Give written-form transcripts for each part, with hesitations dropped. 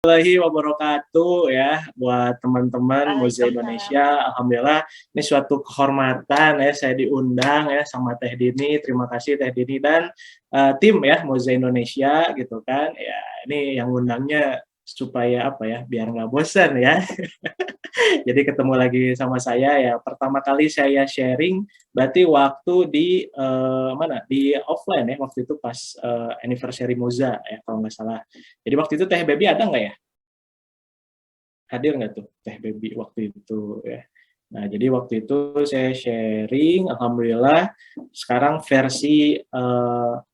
Warahmatullahi wabarakatuh ya buat teman-teman Moza Waalaikumsalam. Indonesia. Alhamdulillah ini suatu kehormatan ya saya diundang ya sama Teh Dini. Terima kasih Teh Dini dan tim ya Moza Indonesia gitu kan. Ya ini yang undangnya supaya apa ya biar nggak bosan ya. Jadi ketemu lagi sama saya ya. Pertama kali saya sharing berarti waktu di mana? Di offline ya waktu itu pas anniversary Moza ya kalau nggak salah. Jadi waktu itu Teh Baby ada nggak ya? Hadir nggak tuh Teh Baby waktu itu ya. Nah, jadi waktu itu saya sharing, alhamdulillah sekarang versi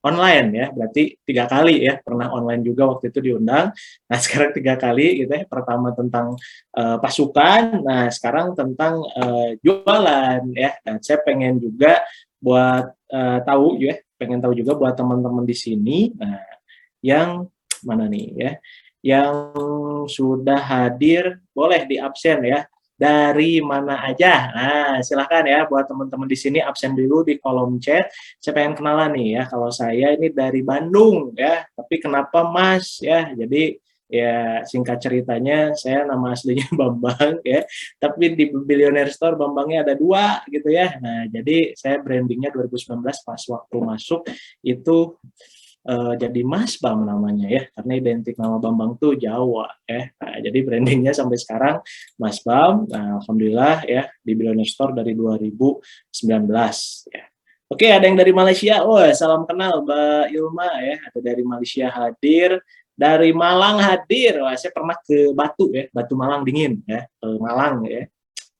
online ya, berarti 3 kali ya, pernah online juga waktu itu diundang. Nah, sekarang 3 kali gitu ya, pertama tentang pasukan, nah sekarang tentang jualan ya. Dan saya pengen juga buat tahu ya, pengen tahu juga buat teman-teman di sini, nah yang mana nih ya, yang sudah hadir boleh di absen ya. Dari mana aja? Nah, silahkan ya buat teman-teman di sini absen dulu di kolom chat. Saya pengen kenalan nih ya. Kalau saya ini dari Bandung ya, tapi kenapa Mas ya? Jadi ya singkat ceritanya saya nama aslinya Bambang ya, tapi di Billionaire Store Bambangnya ada 2 gitu ya. Nah, jadi saya brandingnya 2019 pas waktu masuk itu jadi Mas Bam namanya ya, karena identik nama Bambang tuh Jawa ya. Nah, jadi brandingnya sampai sekarang Mas Bam. Nah, alhamdulillah ya di Billionaire Store dari 2019 ya. Oke, ada yang dari Malaysia. Oh, salam kenal Mbak Ilma ya. Ada dari Malaysia hadir, dari Malang hadir. Wah, saya pernah ke Batu ya, Batu Malang dingin ya, ke Malang ya.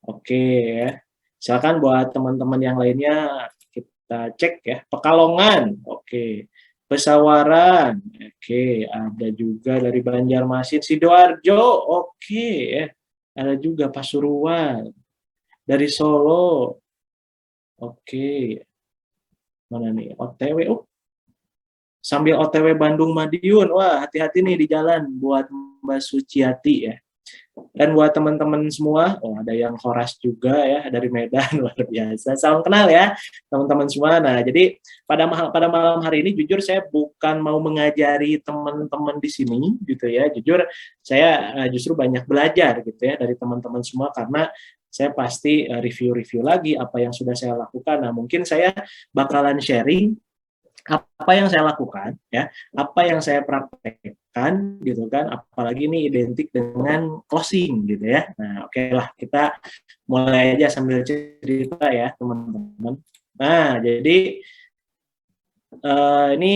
Oke ya. Silakan buat teman-teman yang lainnya kita cek ya. Pekalongan. Oke. Pesawaran, oke, ada juga dari Banjarmasin, Sidoarjo, oke ya, ada juga Pasuruan, dari Solo, oke, mana nih, OTW, oh, sambil OTW Bandung Madiun, wah hati-hati nih di jalan buat Mbak Suciati ya. Dan buat teman-teman semua, oh ada yang Horas juga ya dari Medan, luar biasa. Salam kenal ya teman-teman semua. Nah, jadi pada malam hari ini jujur saya bukan mau mengajari teman-teman di sini gitu ya. Jujur saya justru banyak belajar gitu ya dari teman-teman semua karena saya pasti review-review lagi apa yang sudah saya lakukan. Nah, mungkin saya bakalan sharing apa yang saya lakukan ya, apa yang saya praktekkan gitu kan, apalagi ini identik dengan closing gitu ya. Nah, oke lah kita mulai aja sambil cerita ya teman-teman. Nah, jadi ini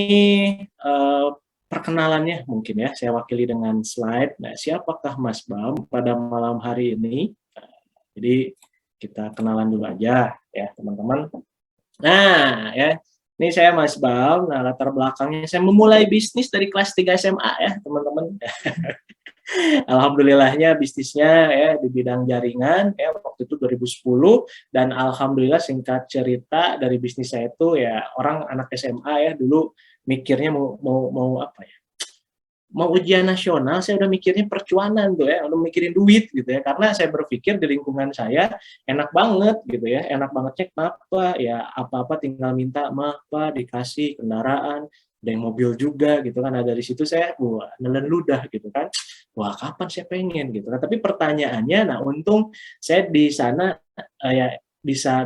uh, perkenalannya mungkin ya saya wakili dengan slide. Nah, siapakah Mas Bam pada malam hari ini? Nah, jadi kita kenalan dulu aja ya teman-teman. Nah, ya. Ini saya Mas Bam. Nah, latar belakangnya saya memulai bisnis dari kelas 3 SMA ya, teman-teman. Alhamdulillahnya bisnisnya ya di bidang jaringan ya waktu itu 2010 dan alhamdulillah singkat cerita dari bisnis saya itu ya orang anak SMA ya dulu mikirnya mau apa ya? Mau ujian nasional saya udah mikirnya percuanan tuh ya, udah mikirin duit gitu ya. Karena saya berpikir di lingkungan saya enak banget gitu ya, enak bangetnya kenapa ya apa-apa tinggal minta mah apa dikasih kendaraan, ada yang mobil juga gitu kan. Nah dari situ saya wah nelen ludah gitu kan. Wah kapan saya pengen gitu kan. Tapi pertanyaannya, nah untung saya di sana ya bisa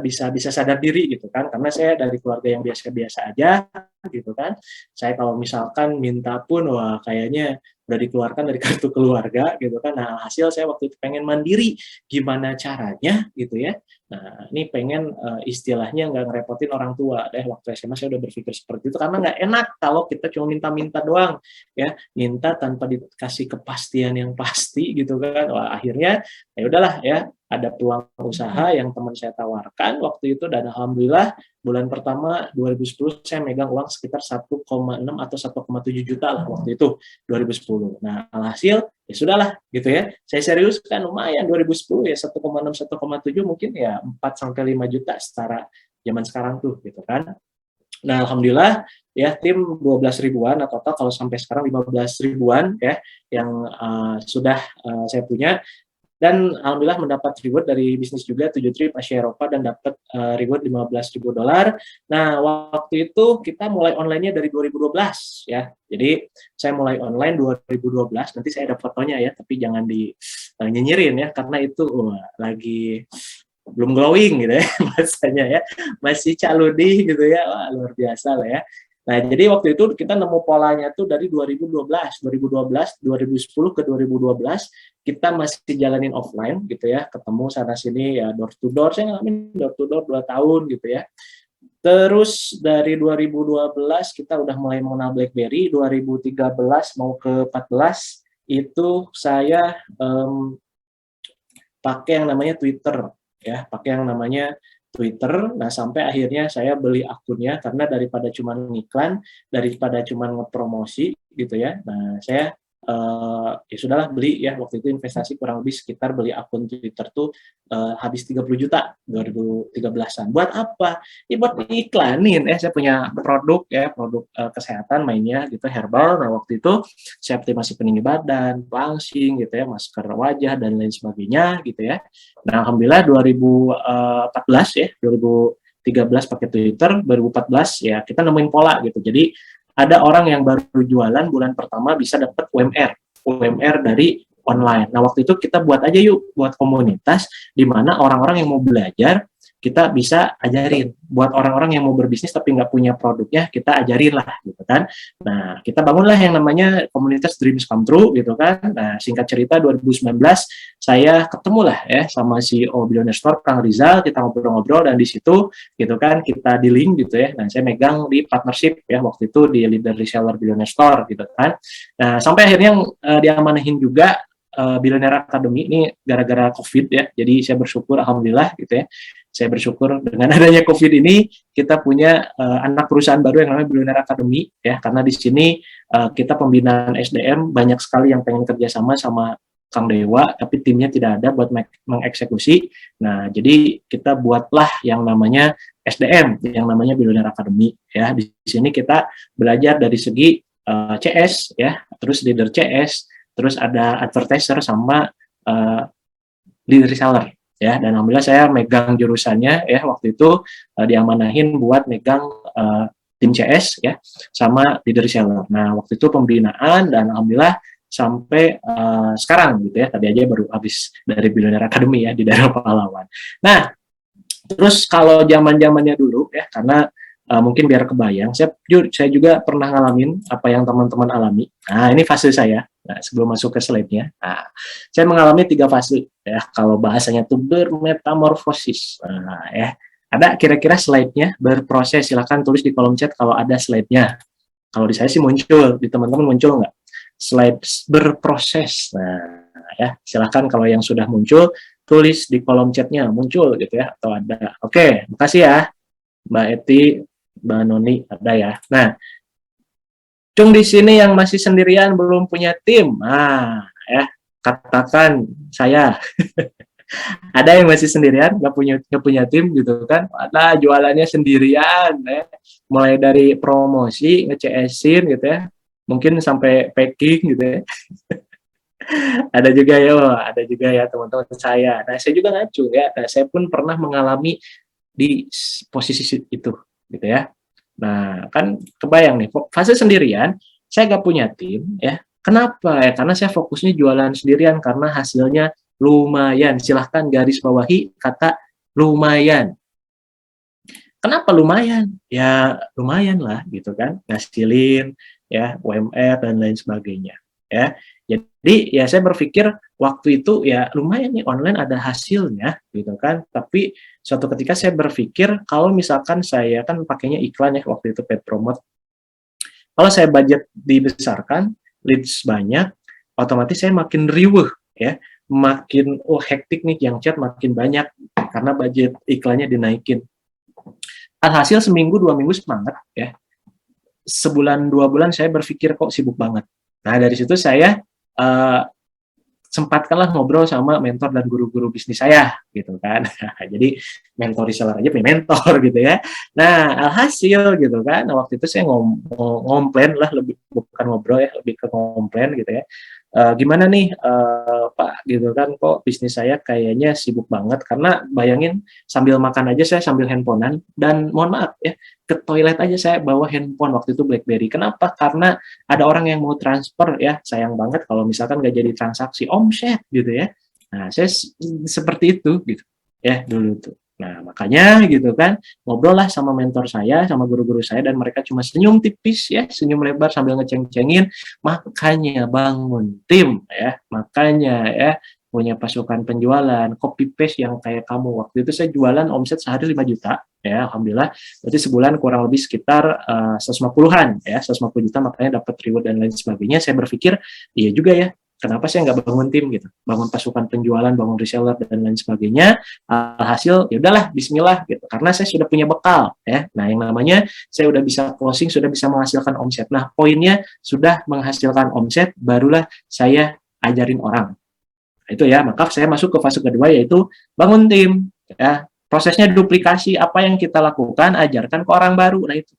sadar diri gitu kan karena saya dari keluarga yang biasa-biasa aja gitu kan. Saya kalau misalkan minta pun wah kayaknya udah dikeluarkan dari kartu keluarga gitu kan. Nah, hasil saya waktu itu pengen mandiri. Gimana caranya gitu ya. Nah, ini pengen istilahnya nggak ngerepotin orang tua deh. Waktu SMA saya udah berpikir seperti itu karena nggak enak kalau kita cuma minta-minta doang ya, minta tanpa dikasih kepastian yang pasti gitu kan. Wah, akhirnya ya udahlah ya, ada peluang usaha yang teman saya tawarkan waktu itu dan alhamdulillah bulan pertama 2010 saya megang uang sekitar 1,6 atau 1,7 juta lah waktu itu 2010. Nah, alhasil ya sudahlah gitu ya. Saya serius kan lumayan 2010 ya 1,6 1,7 mungkin ya 4 sampai 5 juta setara zaman sekarang tuh gitu kan. Nah, alhamdulillah ya tim 12 ribuan atau total kalau sampai sekarang 15 ribuan ya yang sudah saya punya. dan alhamdulillah mendapat reward dari bisnis juga 7 trip Asia Eropa dan dapat reward $15.000. Nah, waktu itu kita mulai online-nya dari 2012 ya. Jadi saya mulai online 2012, nanti saya ada fotonya ya, tapi jangan nyinyirin ya karena itu lagi belum glowing gitu ya bahasanya ya, masih caludi gitu ya. Wah, luar biasa lah ya. Nah, jadi waktu itu kita nemu polanya tuh dari 2012, 2010 ke 2012 kita masih jalanin offline gitu ya, ketemu sana sini ya, door to door, saya ngalamin door to door 2 tahun gitu ya. Terus dari 2012 kita udah mulai mengenal BlackBerry, 2013 mau ke 14 itu saya pakai yang namanya Twitter ya, pakai yang namanya Twitter. Nah, sampai akhirnya saya beli akunnya karena daripada cuma ngiklan, daripada cuma ngepromosi gitu ya. Nah, saya ya sudahlah beli ya, waktu itu investasi kurang lebih sekitar beli akun Twitter tuh habis 30 juta 2013-an. Buat apa? Ya buat iklanin. Saya punya produk ya, produk kesehatan mainnya gitu, herbal. Nah, waktu itu saya optimasi pendingin badan, langsing gitu ya, masker wajah dan lain sebagainya gitu ya. Nah, alhamdulillah 2014 ya, 2013 pakai Twitter, 2014 ya kita nemuin pola gitu. Jadi ada orang yang baru jualan bulan pertama bisa dapat UMR dari online. Nah, waktu itu kita buat aja yuk, buat komunitas di mana orang-orang yang mau belajar kita bisa ajarin. Buat orang-orang yang mau berbisnis tapi nggak punya produknya, kita ajarin lah gitu kan. Nah, kita bangunlah yang namanya komunitas Dreams Come True gitu kan. Nah, singkat cerita 2019 saya ketemu lah ya sama CEO Billionaire Store Kang Rizal, kita ngobrol-ngobrol dan di situ gitu kan kita di link gitu ya. Nah, saya megang di partnership ya waktu itu di leader reseller Billionaire Store gitu kan. Nah, sampai akhirnya diamanahin juga Billionaire Academy ini gara-gara COVID ya. Jadi saya bersyukur alhamdulillah gitu ya. Saya bersyukur dengan adanya COVID ini kita punya anak perusahaan baru yang namanya Billionaire Academy ya, karena di sini kita pembinaan SDM banyak sekali yang pengen kerjasama sama Kang Dewa, tapi timnya tidak ada buat mengeksekusi. Nah, jadi kita buatlah yang namanya SDM, yang namanya Billionaire Academy ya. Di sini kita belajar dari segi CS ya, terus leader CS, terus ada advertiser sama leader reseller ya, dan alhamdulillah saya megang jurusannya ya, waktu itu diamanahin buat megang tim CS ya sama leader reseller. Nah, waktu itu pembinaan dan alhamdulillah sampai sekarang gitu ya, tadi aja baru habis dari Billionaire Academy ya di daerah Pahlawan. Nah, terus kalau zaman-zamannya dulu ya, karena mungkin biar kebayang, saya juga pernah ngalamin apa yang teman-teman alami. Nah, ini fase saya. Nah, sebelum masuk ke slide-nya, nah, saya mengalami 3 fase ya. Kalau bahasanya itu bermetamorfosis. Nah, ya, ada kira-kira slide-nya berproses. Silakan tulis di kolom chat kalau ada slide-nya. Kalau di saya sih muncul, di teman-teman muncul nggak? Slide berproses. Nah, ya, silakan kalau yang sudah muncul tulis di kolom chat-nya muncul gitu ya, atau ada. Oke, makasih ya Mbak Eti, Mbak Noni, ada ya. Nah, Cung di sini yang masih sendirian belum punya tim. Nah, ya, katakan saya. Ada yang masih sendirian, nggak punya tim gitu kan. Ada jualannya sendirian ya. Mulai dari promosi, nge-CS-in gitu ya. Mungkin sampai packing gitu ya. Ada juga ya teman-teman saya. Nah, saya juga ngacu ya. Nah, saya pun pernah mengalami di posisi itu gitu ya. Nah, kan kebayang nih, fase sendirian, saya nggak punya tim, ya. Kenapa ya? Karena saya fokusnya jualan sendirian, karena hasilnya lumayan. Silahkan garis bawahi kata lumayan. Kenapa lumayan? Ya lumayan lah gitu kan, ngasilin ya UMR dan lain sebagainya ya. Jadi ya saya berpikir waktu itu ya lumayan nih online ada hasilnya gitu kan. Tapi suatu ketika saya berpikir kalau misalkan saya kan pakainya iklan ya waktu itu paid promote. Kalau saya budget dibesarkan, leads banyak, otomatis saya makin riweuh ya, makin hektik nih yang chat makin banyak karena budget iklannya dinaikin. Alhasil seminggu 2 minggu semangat ya, sebulan 2 bulan saya berpikir kok sibuk banget. Nah dari situ saya sempatkanlah ngobrol sama mentor dan guru-guru bisnis saya gitu kan. Jadi mentor reseller aja punya mentor gitu ya. Nah alhasil gitu kan, nah, waktu itu saya ngomplain lah, lebih bukan ngobrol ya, lebih ke ngomplain gitu ya. gimana nih Pak gitu kan, kok bisnis saya kayaknya sibuk banget, karena bayangin sambil makan aja saya sambil handphonean, dan mohon maaf ya, ke toilet aja saya bawa handphone, waktu itu BlackBerry. Kenapa? Karena ada orang yang mau transfer ya, sayang banget kalau misalkan nggak jadi transaksi omset gitu ya. Nah, saya seperti itu gitu ya dulu tuh. Nah, makanya gitu kan, ngobrol lah sama mentor saya, sama guru-guru saya, dan mereka cuma senyum tipis ya, senyum lebar sambil ngeceng-cengin. Makanya bangun tim ya, makanya ya punya pasukan penjualan, copy paste yang kayak kamu. Waktu itu saya jualan omset sehari 5 juta ya, alhamdulillah. Berarti sebulan kurang lebih sekitar 150-an ya, 150 juta, makanya dapat reward dan lain sebagainya. Saya berpikir, iya juga ya, kenapa saya nggak bangun tim gitu, bangun pasukan penjualan, bangun reseller dan lain sebagainya. Hasil ya udahlah bismillah gitu, karena saya sudah punya bekal ya. Nah, yang namanya saya udah bisa closing, sudah bisa menghasilkan omset. Nah, poinnya sudah menghasilkan omset, barulah saya ajarin orang. Nah, itu ya, maka saya masuk ke fase kedua, yaitu bangun tim ya. Prosesnya duplikasi, apa yang kita lakukan ajarkan ke orang baru. Nah, itu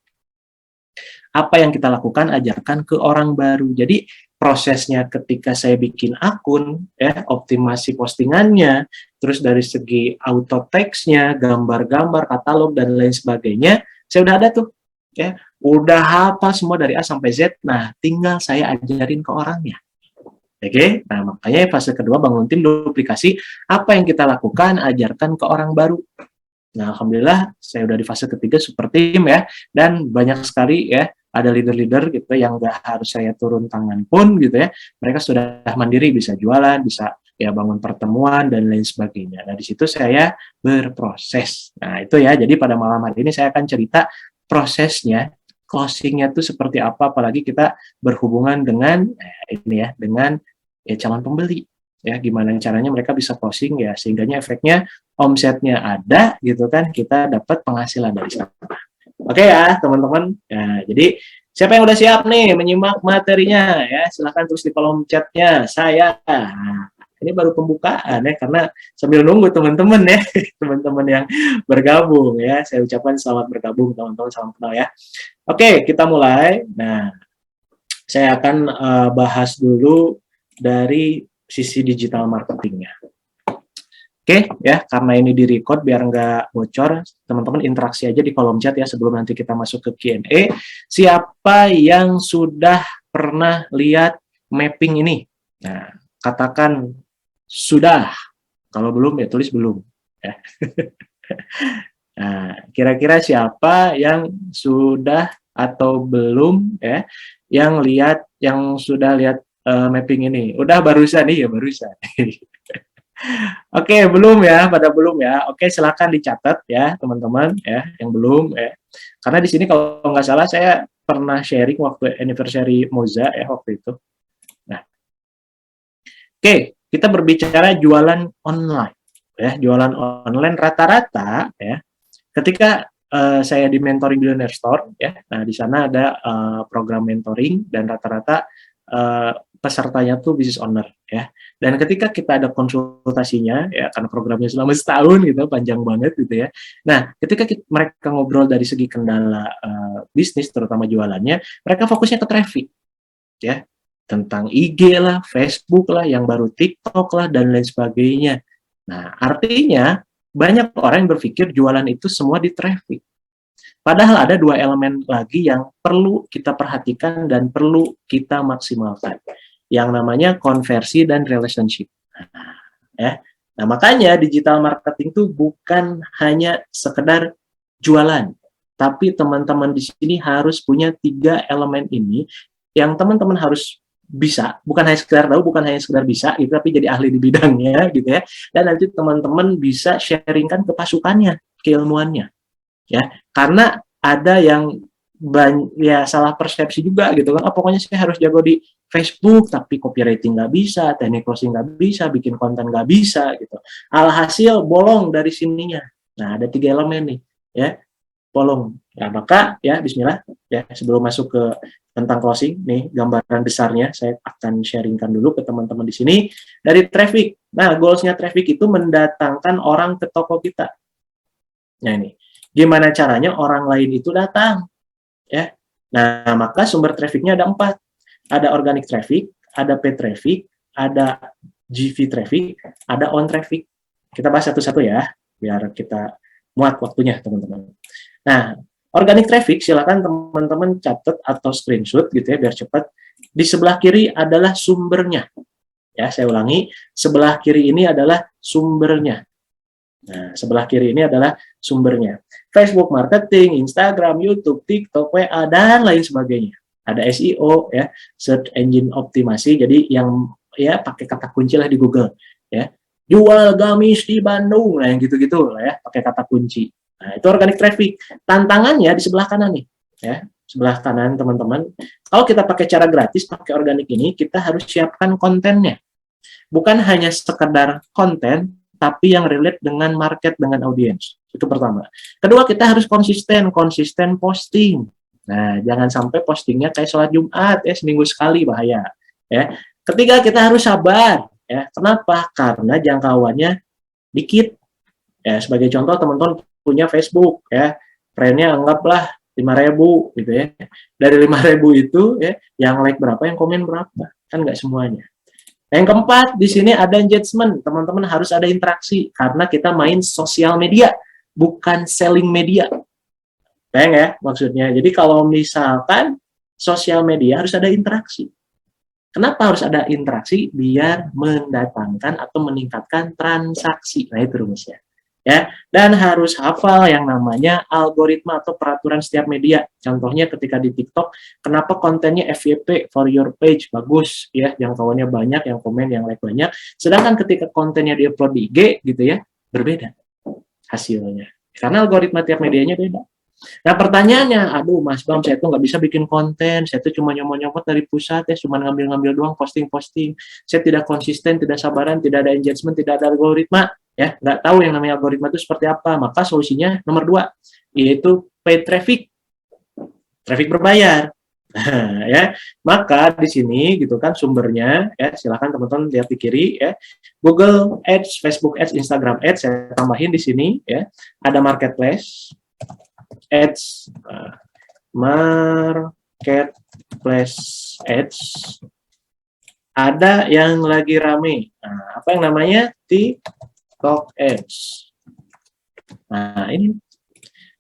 apa yang kita lakukan ajarkan ke orang baru. Jadi prosesnya ketika saya bikin akun ya, optimasi postingannya, terus dari segi auto text-nya, gambar-gambar, katalog dan lain sebagainya, saya udah ada tuh ya, udah hafal semua dari A sampai Z. Nah, tinggal saya ajarin ke orangnya. Oke, nah makanya fase kedua bangun tim duplikasi, apa yang kita lakukan ajarkan ke orang baru. Nah, alhamdulillah saya udah di fase ketiga super tim ya, dan banyak sekali ya ada leader-leader gitu yang nggak harus saya turun tangan pun gitu ya, mereka sudah mandiri, bisa jualan, bisa ya bangun pertemuan dan lain sebagainya. Nah, di situ saya berproses. Nah, itu ya, jadi pada malam hari ini saya akan cerita prosesnya, closingnya tuh seperti apa, apalagi kita berhubungan dengan ini ya, dengan ya calon pembeli ya, gimana caranya mereka bisa closing ya, sehingganya efeknya omsetnya ada gitu kan, kita dapat penghasilan dari sana. Oke ya teman-teman. Ya, jadi siapa yang udah siap nih menyimak materinya ya, silahkan tulis di kolom chatnya saya. Nah, ini baru pembukaan ya, karena sambil nunggu teman-teman ya, teman-teman yang bergabung ya, saya ucapkan selamat bergabung teman-teman, salam kenal ya. Oke, kita mulai. Nah, saya akan bahas dulu dari sisi digital marketingnya. Oke, ya, karena ini di-record biar nggak bocor, teman-teman interaksi aja di kolom chat ya sebelum nanti kita masuk ke Q&A. Siapa yang sudah pernah lihat mapping ini? Nah, katakan sudah. Kalau belum ya tulis belum. Ya. Nah, kira-kira siapa yang sudah atau belum ya, yang sudah lihat mapping ini? Udah barusan nih ya, barusan. Oke, belum ya, pada belum ya. Oke, silakan dicatat ya, teman-teman ya, yang belum ya. Karena di sini kalau nggak salah saya pernah sharing waktu anniversary Moza ya waktu itu. Nah, oke, kita berbicara jualan online ya, jualan online rata-rata ya. Ketika saya di Mentoring Billionaire Store ya, nah di sana ada program mentoring dan rata-rata pesertanya tuh business owner ya. Dan ketika kita ada konsultasinya ya, karena programnya selama setahun gitu, panjang banget gitu ya. Nah, ketika mereka ngobrol dari segi kendala bisnis, terutama jualannya, mereka fokusnya ke traffic ya, tentang IG lah, Facebook lah, yang baru TikTok lah dan lain sebagainya. Nah, artinya banyak orang yang berpikir jualan itu semua di traffic. Padahal ada dua elemen lagi yang perlu kita perhatikan dan perlu kita maksimalkan, yang namanya konversi dan relationship. Nah, ya. Nah, makanya digital marketing itu bukan hanya sekedar jualan, tapi teman-teman di sini harus punya tiga elemen ini yang teman-teman harus bisa, bukan hanya sekedar tahu, bukan hanya sekedar bisa gitu, tapi jadi ahli di bidangnya gitu ya. Dan nanti teman-teman bisa sharingkan ke pasukannya, keilmuannya ya. Karena ada yang ya salah persepsi juga gitu kan, oh, pokoknya saya harus jago di Facebook tapi copywriting nggak bisa, teknik closing nggak bisa, bikin konten nggak bisa gitu, alhasil bolong dari sininya. Nah, ada tiga elemen nih ya, bolong. Nah, maka ya bismillah ya, sebelum masuk ke tentang closing nih, gambaran besarnya saya akan sharingkan dulu ke teman-teman di sini dari traffic. Nah, goalsnya traffic itu mendatangkan orang ke toko kita. Nah, ini gimana caranya orang lain itu datang ya. Nah, maka sumber trafficnya ada 4. Ada organic traffic, ada paid traffic, ada GV traffic, ada on traffic. Kita bahas satu-satu ya, biar kita muat waktunya, teman-teman. Nah, organic traffic, silakan teman-teman catat atau screenshot gitu ya, biar cepat. Di sebelah kiri adalah sumbernya. Ya, saya ulangi, sebelah kiri ini adalah sumbernya. Nah, sebelah kiri ini adalah sumbernya. Facebook marketing, Instagram, YouTube, TikTok, WA, dan lain sebagainya. Ada SEO, ya, search engine optimasi. Jadi yang ya pakai kata kunci lah di Google, ya. Jual gamis di Bandung, nah yang gitu-gitu lah ya, pakai kata kunci. Nah, itu organic traffic. Tantangannya di sebelah kanan nih, ya. Sebelah kanan teman-teman. Kalau kita pakai cara gratis, pakai organik ini, kita harus siapkan kontennya. Bukan hanya sekedar konten, tapi yang relate dengan market, dengan audiens. Itu pertama. Kedua, kita harus konsisten posting. Nah, jangan sampai postingnya kayak sholat Jumat, ya, seminggu sekali, bahaya. Ya. Ketiga, kita harus sabar. Ya. Kenapa? Karena jangkauannya dikit. Ya, sebagai contoh, teman-teman punya Facebook, ya, friend-nya anggaplah 5.000 gitu ya. Dari 5.000 itu, ya, yang like berapa, yang komen berapa, kan nggak semuanya. Yang keempat, di sini ada engagement. Teman-teman harus ada interaksi karena kita main sosial media, bukan selling media. Bayang ya maksudnya. Jadi kalau misalkan sosial media harus ada interaksi. Kenapa harus ada interaksi? Biar mendatangkan atau meningkatkan transaksi. Nah, itu rumusnya. Ya, dan harus hafal yang namanya algoritma atau peraturan setiap media. Contohnya ketika di TikTok, kenapa kontennya FYP for your page bagus ya, jangkauannya banyak, yang komen, yang like banyak. Sedangkan ketika kontennya di-upload di IG gitu ya, berbeda hasilnya. Karena algoritma tiap medianya beda. Nah, pertanyaannya, aduh Mas Bam, saya tuh nggak bisa bikin konten, saya tuh cuma nyomot-nyomot dari pusat, ya, cuma ngambil-ngambil doang, posting-posting. Saya tidak konsisten, tidak sabaran, tidak ada engagement, tidak ada algoritma, ya, nggak tahu yang namanya algoritma itu seperti apa. Maka solusinya nomor 2, yaitu paid traffic, traffic berbayar. Nah, ya, maka di sini gitu kan sumbernya, ya, silakan teman-teman lihat di kiri, ya. Google Ads, Facebook Ads, Instagram Ads, saya tambahin di sini, ya. Ada marketplace Ads, marketplace Ads, ada yang lagi rame. Nah, apa yang namanya? TikTok Ads. Nah, ini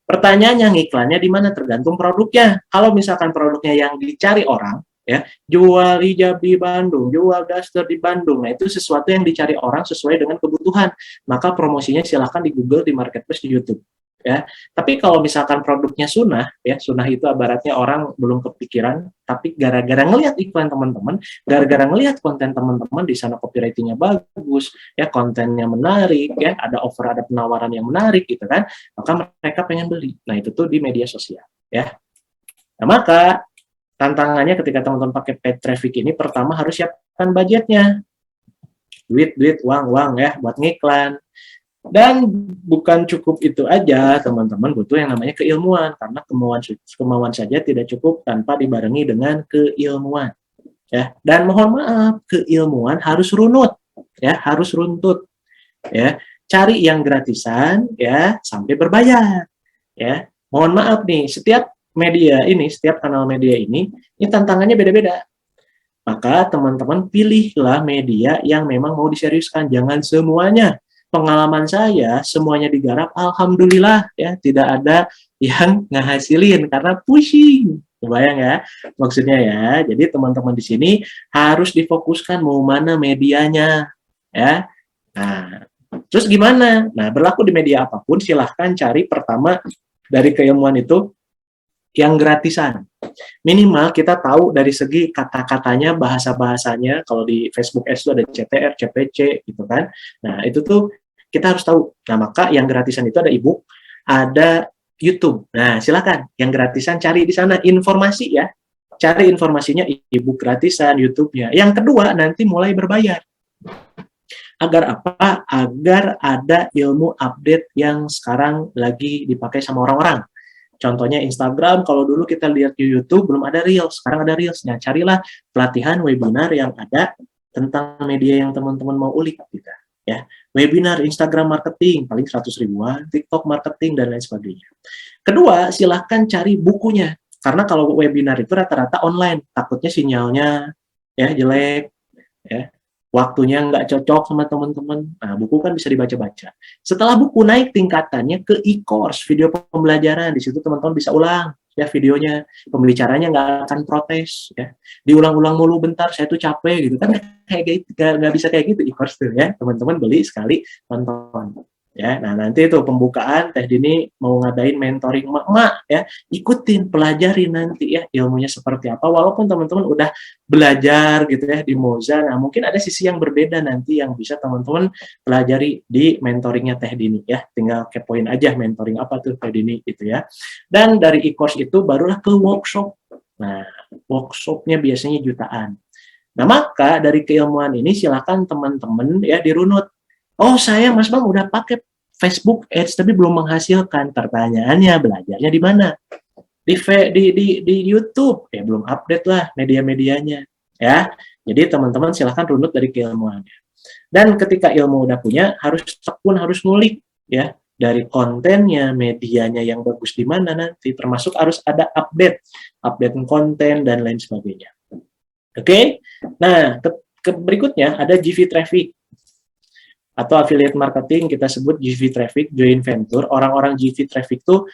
pertanyaannya, ngiklannya di mana? Tergantung produknya. Kalau misalkan produknya yang dicari orang, ya, jual hijab di Bandung, jual daster di Bandung, nah itu sesuatu yang dicari orang sesuai dengan kebutuhan. Maka promosinya silahkan di Google, di marketplace, di YouTube. Ya, tapi kalau misalkan produknya sunnah, ya, sunnah itu ibaratnya orang belum kepikiran, tapi gara-gara ngelihat iklan teman-teman, gara-gara ngelihat konten teman-teman di sana copywriting-nya bagus, ya, kontennya menarik, ya, ada offer, ada penawaran yang menarik gitu kan, maka mereka pengen beli. Nah, itu tuh di media sosial, ya. Nah, maka tantangannya ketika teman-teman pakai paid traffic ini, pertama harus siapkan budgetnya, duit, uang, ya, buat ngiklan. Dan bukan cukup itu aja, teman-teman butuh yang namanya keilmuan, karena kemauan saja tidak cukup tanpa dibarengi dengan keilmuan. Ya, dan mohon maaf, keilmuan harus runut, ya, harus runtut, ya. Cari yang gratisan, ya, sampai berbayar, ya. Mohon maaf nih, setiap media ini, setiap kanal media ini tantangannya beda-beda. Maka teman-teman pilihlah media yang memang mau diseriuskan, jangan semuanya. Pengalaman saya semuanya digarap, alhamdulillah ya, tidak ada yang ngehasilin karena pusing. Kebayang ya maksudnya ya. Jadi teman-teman di sini harus difokuskan mau mana medianya ya. Nah, terus gimana? Nah, berlaku di media apapun silahkan cari pertama dari keilmuan itu yang gratisan. Minimal kita tahu dari segi kata-katanya, bahasa-bahasanya. Kalau di Facebook Ads itu ada CTR, CPC gitu kan. Nah, itu tuh kita harus tahu. Nah, maka yang gratisan itu ada ebook, ada YouTube. Nah, silakan yang gratisan cari di sana informasi ya. Cari informasinya ebook gratisan, YouTube-nya. Yang kedua, nanti mulai berbayar. Agar apa? Agar ada ilmu update yang sekarang lagi dipakai sama orang-orang. Contohnya Instagram, kalau dulu kita lihat di YouTube belum ada Reels, sekarang ada Reels. Nah, carilah pelatihan webinar yang ada tentang media yang teman-teman mau ulik gitu. Ya, webinar Instagram marketing paling 100 ribuan, TikTok marketing dan lain sebagainya. Kedua, silahkan cari bukunya. Karena kalau webinar itu rata-rata online, takutnya sinyalnya ya jelek, ya waktunya nggak cocok sama teman-teman. Nah, buku kan bisa dibaca-baca. Setelah buku naik tingkatannya ke e-course, video pembelajaran, di situ teman-teman bisa ulang ya videonya, pembicaranya nggak akan protes ya, diulang-ulang mulu bentar saya tuh capek gitu kan, kayak gitu nggak bisa kayak gitu e-course tuh ya, teman-teman beli sekali tonton ya. Nah, nanti itu pembukaan Teh Dini mau ngadain mentoring emak-emak ya, ikutin pelajari nanti ya ilmunya seperti apa, walaupun teman-teman udah belajar gitu ya di Moza. Nah, mungkin ada sisi yang berbeda nanti yang bisa teman-teman pelajari di mentoringnya Teh Dini ya. Tinggal kepoin aja mentoring apa tuh Teh Dini gitu ya. Dan dari e-course itu barulah ke workshop. Nah, workshopnya biasanya jutaan. Nah, maka dari keilmuan ini silakan teman-teman ya dirunut. Oh, saya Mas Bang udah pakai Facebook Ads tapi belum menghasilkan. Pertanyaannya belajarnya di mana? Di YouTube ya belum update lah media-medianya ya. Jadi teman-teman silahkan runut dari keilmuannya. Dan ketika ilmu udah punya, harus tekun, harus ngulik ya dari kontennya, medianya yang bagus di mana nanti, termasuk harus ada update konten dan lain sebagainya. Oke, nah berikutnya ada GV Traffic atau affiliate marketing, kita sebut GV Traffic, joint venture. Orang-orang GV Traffic tuh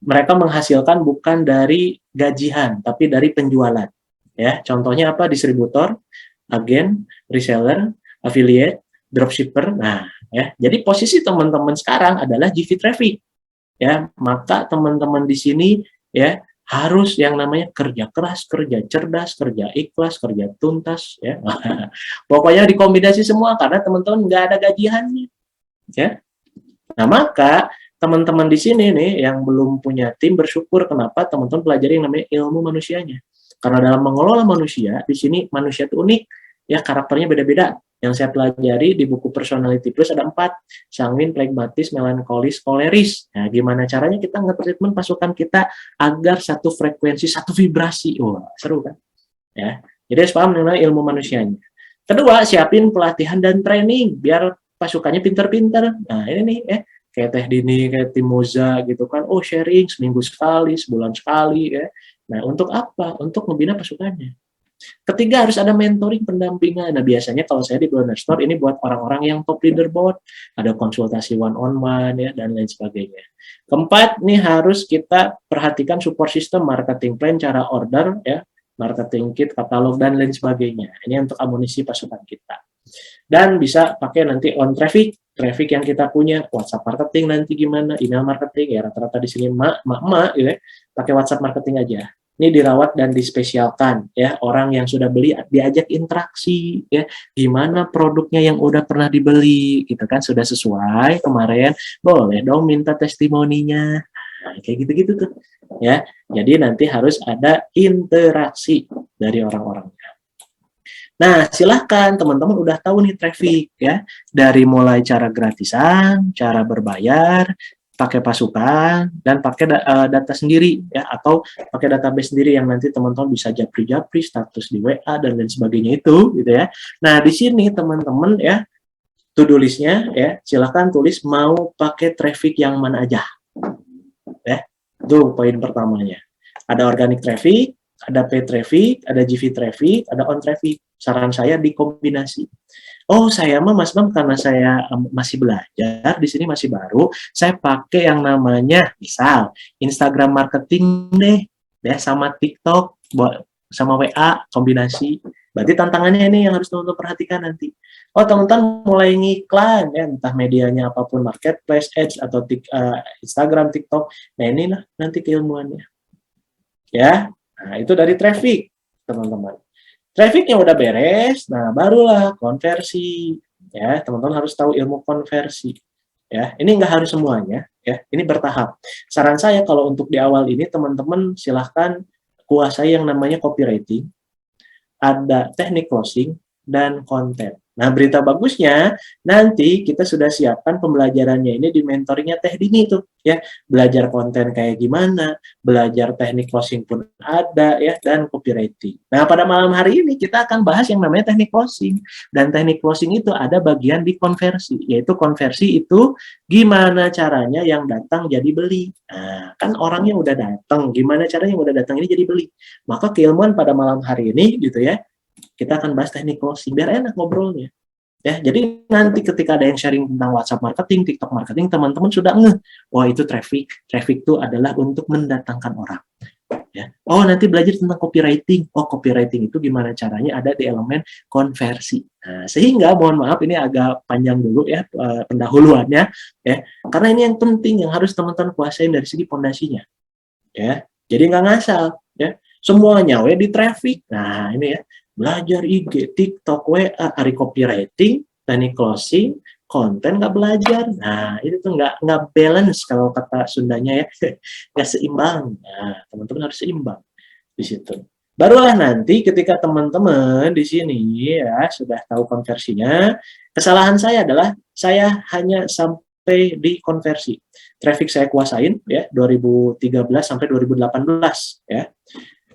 mereka menghasilkan bukan dari gajian, tapi dari penjualan. Ya, contohnya apa? Distributor, agen, reseller, affiliate, dropshipper. Nah, ya. Jadi posisi teman-teman sekarang adalah GV Traffic. Ya, maka teman-teman di sini ya harus yang namanya kerja keras, kerja cerdas, kerja ikhlas, kerja tuntas ya. Pokoknya dikombinasi semua karena teman-teman nggak ada gajiannya. Ya. Nah, maka teman-teman di sini nih yang belum punya tim bersyukur kenapa teman-teman pelajari yang namanya ilmu manusianya. Karena dalam mengelola manusia, di sini manusia itu unik, ya karakternya beda-beda. Yang saya pelajari di buku Personality Plus ada 4, sanguin, pragmatis, melankolis, koleris. Nah, gimana caranya kita nge-treatment pasukan kita agar satu frekuensi, satu vibrasi. Wah, seru kan? Ya. Jadi harus paham mengenai ilmu manusianya. Kedua, siapin pelatihan dan training biar pasukannya pinter-pinter. Nah, ini nih ya, kayak Teh Dini, kayak tim Moza gitu kan. Oh, sharing seminggu sekali, sebulan sekali ya. Nah, untuk apa? Untuk membina pasukannya. Ketiga, harus ada mentoring pendampingan. Nah, biasanya kalau saya di Blender Store ini buat orang-orang yang top leaderboard, ada konsultasi one on one ya dan lain sebagainya. Keempat, nih harus kita perhatikan support system, marketing plan, cara order ya, marketing kit, katalog dan lain sebagainya. Ini untuk amunisi pasukan kita. Dan bisa pakai nanti on traffic yang kita punya, WhatsApp marketing nanti gimana, email marketing ya rata-rata di sini mak gitu ya, pakai WhatsApp marketing aja. Ini dirawat dan dispesialkan ya, orang yang sudah beli diajak interaksi ya, gimana produknya yang udah pernah dibeli gitu kan, sudah sesuai kemarin, boleh dong minta testimoninya. Nah, kayak gitu-gitu tuh ya. Jadi nanti harus ada interaksi dari orang-orangnya. Nah, silahkan teman-teman udah tahu nih traffic ya, dari mulai cara gratisan, cara berbayar, pakai pasukan, dan pakai data sendiri ya, atau pakai database sendiri yang nanti teman-teman bisa japri-japri status di WA dan lain sebagainya itu gitu ya. Nah, di sini teman-teman ya, to-do list-nya ya, silahkan tulis mau pakai traffic yang mana aja. Ya, itu poin pertamanya. Ada organic traffic, ada paid traffic, ada GV traffic, ada on traffic. Saran saya dikombinasi. Oh, saya mah Mas Bang karena saya masih belajar, di sini masih baru, saya pakai yang namanya misal Instagram marketing deh, ya sama TikTok, sama WA kombinasi. Berarti tantangannya ini yang harus teman-teman perhatikan nanti. Oh, teman-teman mulai ngiklan ya, entah medianya apapun, marketplace, ads atau Instagram, TikTok. Nah, inilah nanti keilmuannya. Ya. Nah, itu dari traffic, teman-teman. Trafficnya udah beres, nah barulah konversi. Ya, teman-teman harus tahu ilmu konversi. Ya, ini nggak harus semuanya, ya. Ini bertahap. Saran saya kalau untuk di awal ini teman-teman silahkan kuasai yang namanya copywriting, ada teknik closing dan konten. Nah, berita bagusnya nanti kita sudah siapkan pembelajarannya ini di mentoringnya Teh Dini tuh ya. Belajar konten kayak gimana, belajar teknik closing pun ada ya, dan copywriting. Nah, pada malam hari ini kita akan bahas yang namanya teknik closing. Dan teknik closing itu ada bagian di konversi, yaitu konversi itu gimana caranya yang datang jadi beli. Nah, kan orang yang udah datang, gimana caranya yang udah datang ini jadi beli. Maka keilmuan pada malam hari ini gitu ya, kita akan bahas teknik closing biar enak ngobrolnya. Ya, jadi nanti ketika ada yang sharing tentang WhatsApp marketing, TikTok marketing, teman-teman sudah ngeh, wah itu traffic. Traffic itu adalah untuk mendatangkan orang. Ya. Oh, nanti belajar tentang copywriting. Oh, copywriting itu gimana caranya ada di elemen konversi. Nah, sehingga mohon maaf ini agak panjang dulu ya pendahuluannya ya. Karena ini yang penting yang harus teman-teman kuasain dari segi pondasinya. Ya. Jadi nggak ngasal ya. Semuanya we di traffic. Nah, ini ya. Belajar IG, TikTok, WA, hari copywriting, teknik closing, konten nggak belajar. Nah, itu tuh nggak balance kalau kata Sundanya ya, nggak seimbang. Nah, teman-teman harus seimbang di situ. Barulah nanti ketika teman-teman di sini ya sudah tahu konversinya, kesalahan saya adalah saya hanya sampai di konversi. Traffic saya kuasain ya 2013 sampai 2018 ya.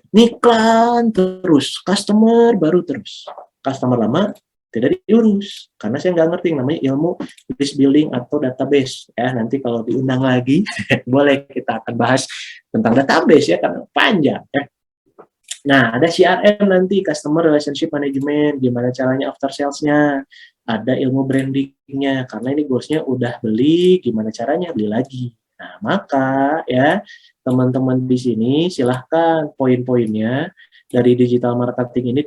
Niklan terus, customer baru terus. Customer lama tidak diurus karena saya nggak ngerti namanya ilmu list building atau database ya. Nanti kalau diundang lagi boleh kita akan bahas tentang database ya karena panjang ya. Nah, ada CRM nanti, Customer Relationship Management, gimana caranya after sales-nya, ada ilmu branding-nya, karena ini goals-nya udah beli, gimana caranya beli lagi. Nah, maka ya teman-teman di sini silahkan poin-poinnya dari digital marketing ini,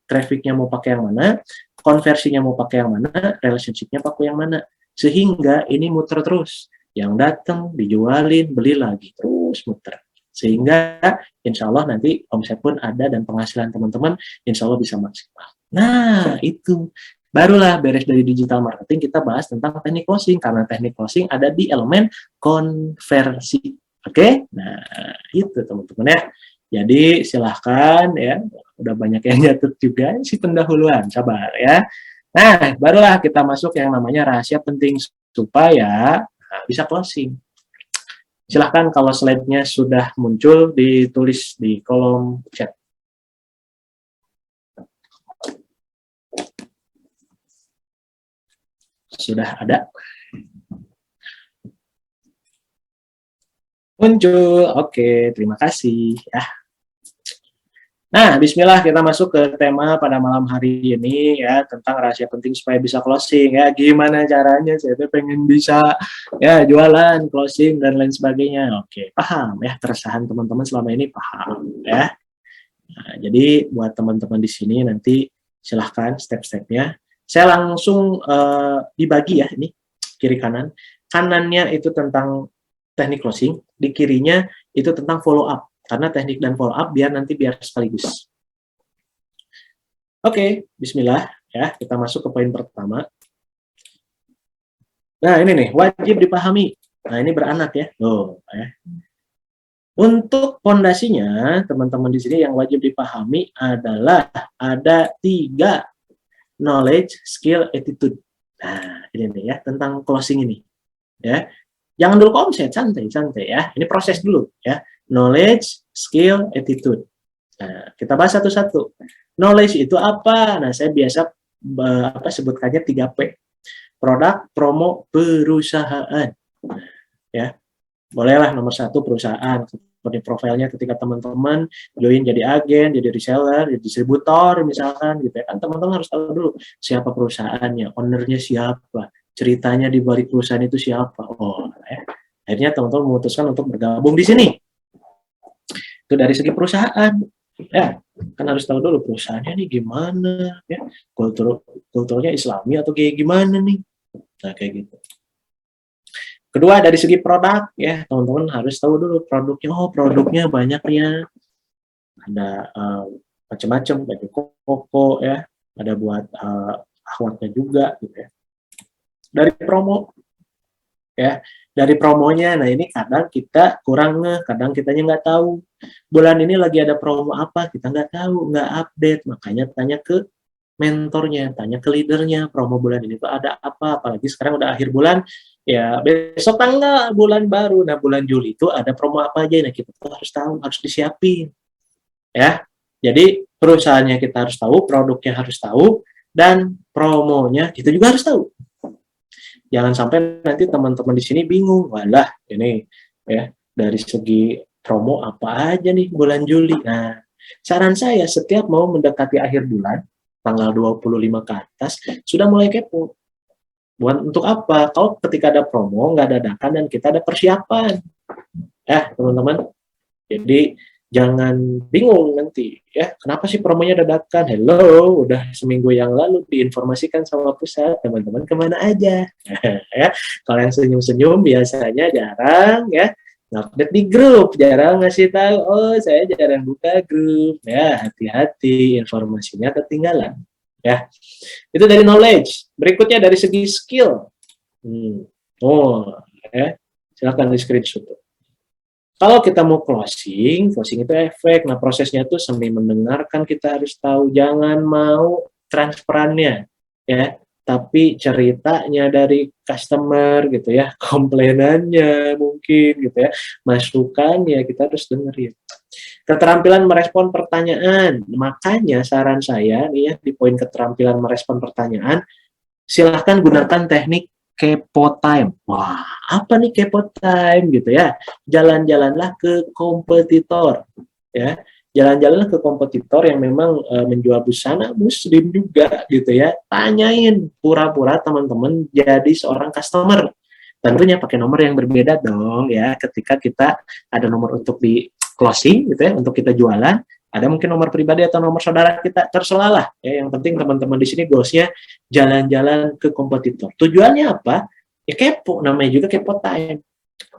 traffic-nya mau pakai yang mana, konversinya mau pakai yang mana, relationship-nya pakai yang mana, sehingga ini muter terus. Yang datang, dijualin, beli lagi, terus muter. Sehingga insya Allah nanti omset pun ada dan penghasilan teman-teman insya Allah bisa maksimal. Nah, itu. Barulah beres dari digital marketing kita bahas tentang teknik closing. Karena teknik closing ada di elemen konversi. Oke? Nah, itu teman-teman ya. Jadi silahkan ya. Udah banyak yang nyatet juga. Si pendahuluan, sabar ya. Nah, barulah kita masuk yang namanya rahasia penting supaya bisa closing. Silahkan kalau slide-nya sudah muncul, ditulis di kolom chat. Sudah ada? Muncul, oke, terima kasih. Ya. Nah, bismillah kita masuk ke tema pada malam hari ini ya tentang rahasia penting supaya bisa closing ya. Gimana caranya? Saya tuh pengen bisa ya jualan, closing dan lain sebagainya. Oke, paham ya keresahan teman-teman selama ini paham ya. Nah, jadi buat teman-teman di sini nanti silahkan step-stepnya. Saya langsung dibagi ya ini kiri kanan. Kanannya itu tentang teknik closing, di kirinya itu tentang follow up. Karena teknik dan follow up biar sekaligus. Oke, bismillah ya, kita masuk ke poin pertama. Nah, ini nih, wajib dipahami. Nah, ini beranak ya. Loh, ya. Untuk pondasinya, teman-teman di sini yang wajib dipahami adalah ada 3 knowledge, skill, attitude. Nah, ini nih ya, tentang closing ini. Ya. Jangan dulu omset, santai-santai ya. Ini proses dulu ya. Knowledge, skill, attitude. Nah, kita bahas satu-satu. Knowledge itu apa? Nah, saya biasa sebutkannya 3P. Produk, promo, perusahaan. Ya. Bolehlah nomor 1 perusahaan. Seperti profilnya ketika teman-teman join jadi agen, jadi reseller, jadi distributor misalkan gitu ya. Kan teman-teman harus tahu dulu siapa perusahaannya, ownernya siapa, ceritanya di balik perusahaan itu siapa. Oh, ya. Akhirnya teman-teman memutuskan untuk bergabung di sini. Itu dari segi perusahaan ya, kan harus tahu dulu perusahaannya nih gimana ya, kulturnya Islami atau kayak gimana nih. Nah, kayak gitu. Kedua dari segi produk ya, teman-teman harus tahu dulu produknya. Oh, produknya banyak ya, ada macam-macam, baju koko ya, ada buat akhwatnya juga gitu ya. Dari promo ya, dari promonya. Nah, ini kadang kita kurang kadang kitanya nggak tahu bulan ini lagi ada promo apa, kita nggak tahu, nggak update, makanya tanya ke mentornya, tanya ke leadernya, promo bulan ini tuh ada apa, apalagi sekarang udah akhir bulan ya, besok tanggal bulan baru. Nah, bulan Juli itu ada promo apa aja. Nah, kita tuh harus tahu, harus disiapin ya. Jadi perusahaannya kita harus tahu, produknya harus tahu, dan promonya kita juga harus tahu. Jangan sampai nanti teman-teman di sini bingung, walah ini ya dari segi promo apa aja nih bulan Juli. Nah, saran saya setiap mau mendekati akhir bulan tanggal 25 ke atas sudah mulai kepo. Buat untuk apa? Kalau ketika ada promo nggak ada dadakan dan kita ada persiapan. Teman-teman, jadi jangan bingung nanti ya, kenapa sih promonya dadakan? Hello, udah seminggu yang lalu diinformasikan sama pusat, teman-teman kemana aja? Ya, kalau yang senyum-senyum biasanya jarang ya, update di grup, jarang ngasih tahu, oh saya jarang buka grup, ya hati-hati informasinya ketinggalan. Ya, itu dari knowledge. Berikutnya dari segi skill. Oh, ya, silakan di screenshot. Kalau kita mau closing itu efek. Nah, prosesnya itu sambil mendengarkan kita harus tahu, jangan mau transferannya, ya, tapi ceritanya dari customer gitu ya, komplainannya mungkin gitu ya, masukannya kita harus dengerin. Keterampilan merespon pertanyaan. Makanya saran saya nih ya, di poin keterampilan merespon pertanyaan, silahkan gunakan teknik kepo time. Wah, apa nih kepo time gitu ya? Jalan-jalanlah ke kompetitor, ya. Jalan-jalanlah ke kompetitor yang memang menjual busana muslim juga gitu ya. Tanyain, pura-pura teman-teman jadi seorang customer. Tentunya pakai nomor yang berbeda dong ya. Ketika kita ada nomor untuk di closing gitu ya, untuk kita jualan, ada mungkin nomor pribadi atau nomor saudara kita, terserah lah ya. Yang penting teman-teman di sini goalsnya jalan-jalan ke kompetitor. Tujuannya apa? Ya kepo, namanya juga kepo time.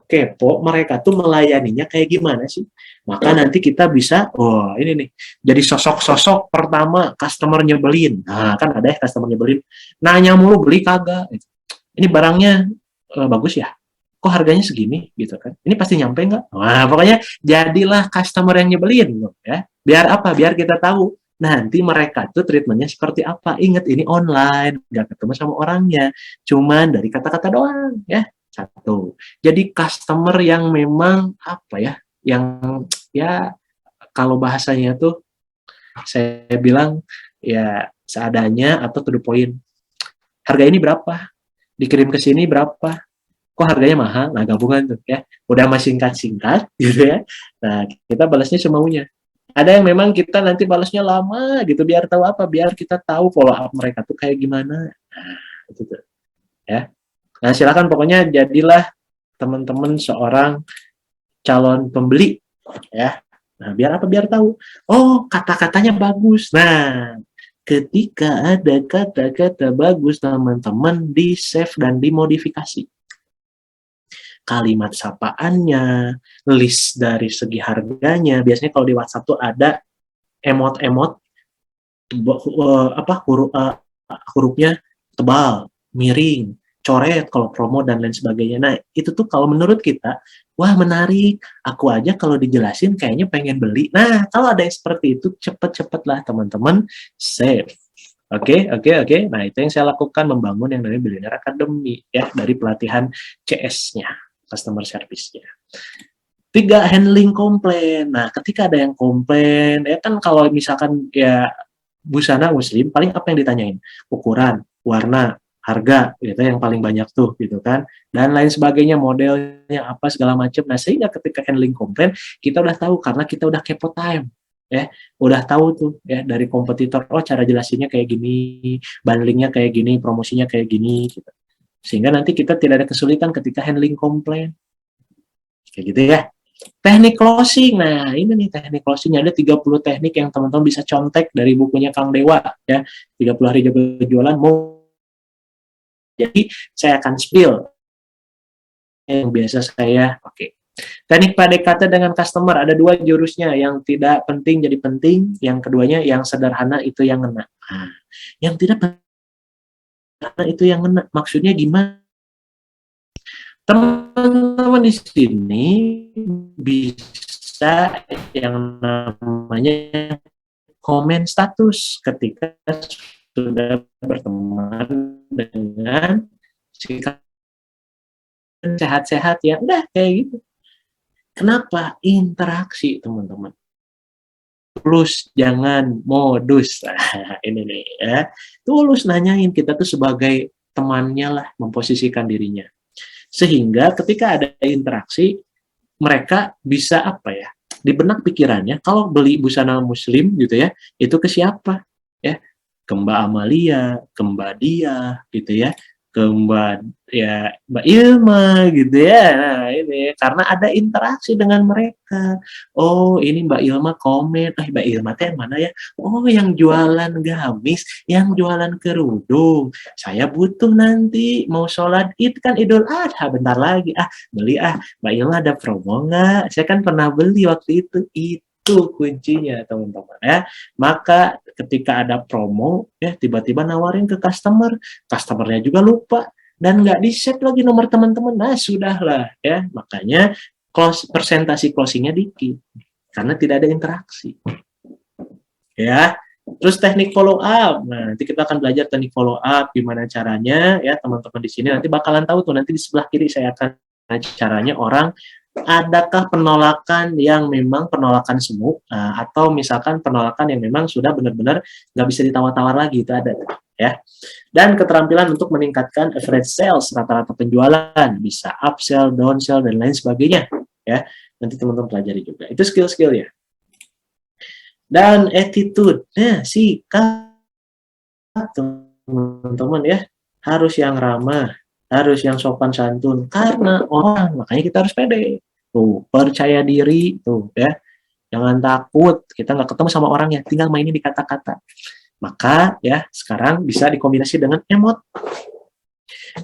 Kepo mereka tuh melayaninya kayak gimana sih? Maka nanti kita bisa, oh ini nih, jadi sosok-sosok pertama customer nyebelin. Nah kan ada ya customer nyebelin, nanya mulu beli kagak. Ini barangnya bagus ya? Kok harganya segini gitu kan? Ini pasti nyampe nggak? Nah pokoknya jadilah customer yang nyebelin ya. Biar apa? Biar kita tahu nanti mereka tuh treatmentnya seperti apa. Ingat ini online, nggak ketemu sama orangnya, cuman dari kata-kata doang ya. Satu. Jadi customer yang memang apa ya, yang ya kalau bahasanya tuh saya bilang ya seadanya atau to the point. Harga ini berapa? Dikirim ke sini berapa? Kok harganya mahal? Nah, gabungan tuh ya. Udah mah singkat-singkat gitu ya. Nah, kita balasnya semaunya. Ada yang memang kita nanti balasnya lama gitu, biar tahu apa? Biar kita tahu follow up mereka tuh kayak gimana. Nah, itu tuh ya. Nah, silakan pokoknya jadilah teman-teman seorang calon pembeli ya. Nah, biar apa? Biar tahu. Oh, kata-katanya bagus. Nah, ketika ada kata-kata bagus, teman-teman di-save dan dimodifikasi. Kalimat sapaannya, list dari segi harganya. Biasanya kalau di WhatsApp tuh ada emot-emot hurufnya tebal, miring, coret kalau promo dan lain sebagainya. Nah, itu tuh kalau menurut kita, wah menarik, aku aja kalau dijelasin kayaknya pengen beli. Nah, kalau ada yang seperti itu, cepet-cepet lah teman-teman save. Oke. Nah, itu yang saya lakukan, membangun yang namanya Billionaire Academy ya, dari pelatihan CS-nya, customer service-nya. 3, handling komplain. Nah, ketika ada yang komplain, ya kan kalau misalkan ya busana muslim, paling apa yang ditanyain? Ukuran, warna, harga, gitu yang paling banyak tuh, gitu kan. Dan lain sebagainya, modelnya apa, segala macam. Nah, sehingga ketika handling komplain, kita udah tahu, karena kita udah kepo time. Ya, udah tahu tuh ya dari kompetitor, oh cara jelasinnya kayak gini, bundlingnya kayak gini, promosinya kayak gini, gitu. Sehingga nanti kita tidak ada kesulitan ketika handling komplain. Kayak gitu ya. Teknik closing. Nah, ini nih teknik closing. Ada 30 teknik yang teman-teman bisa contek dari bukunya Kang Dewa ya. 30 hari jago jualan. Jadi saya akan spill yang biasa saya pakai. Teknik PDKT dengan customer ada 2 jurusnya, yang tidak penting jadi penting, yang keduanya yang sederhana itu yang ngena. Nah, yang tidak penting itu yang ngena. Maksudnya gimana? Teman-teman di sini bisa yang namanya komen status ketika sudah berteman dengan si sehat-sehat ya, udah kayak gitu. Kenapa? Interaksi teman-teman. Tulus, jangan modus. Nah, ini nih ya. Tulus nanyain, kita tuh sebagai temannya lah, memposisikan dirinya. Sehingga ketika ada interaksi, mereka bisa apa ya, di benak pikirannya, kalau beli busana muslim gitu ya, itu ke siapa ya, ke Mbak Amalia, ke Mbak Dia, gitu ya, ke Mbak Ilma, gitu ya. Nah, ini karena ada interaksi dengan mereka. Oh, ini Mbak Ilma komen, Mbak Ilma teh yang mana ya? Oh, yang jualan gamis, yang jualan kerudung. Saya butuh nanti mau sholat Id kan Idul Adha bentar lagi. Beli Mbak Ilma ada promo nggak? Saya kan pernah beli waktu itu. Itu kuncinya teman-teman ya. Maka ketika ada promo ya tiba-tiba nawarin ke customernya juga lupa dan nggak di-save lagi nomor teman-teman. Nah, sudahlah ya. Makanya persentasi closingnya dikit karena tidak ada interaksi. Ya. Terus teknik follow up. Nah, nanti kita akan belajar teknik follow up gimana caranya ya teman-teman di sini nanti bakalan tahu tuh nanti di sebelah kiri saya akan caranya orang adakah penolakan yang memang penolakan semu atau misalkan penolakan yang memang sudah benar-benar nggak bisa ditawar-tawar lagi itu ada ya. Dan keterampilan untuk meningkatkan average sales rata-rata penjualan bisa upsell, downsell dan lain sebagainya ya. Nanti teman-teman pelajari juga. Itu skill-skill ya. Dan attitude, nah sikap teman-teman ya harus yang ramah, harus yang sopan santun karena orang makanya kita harus pede tuh percaya diri tuh ya jangan takut kita nggak ketemu sama orangnya tinggal mainin di kata-kata maka ya sekarang bisa dikombinasi dengan emot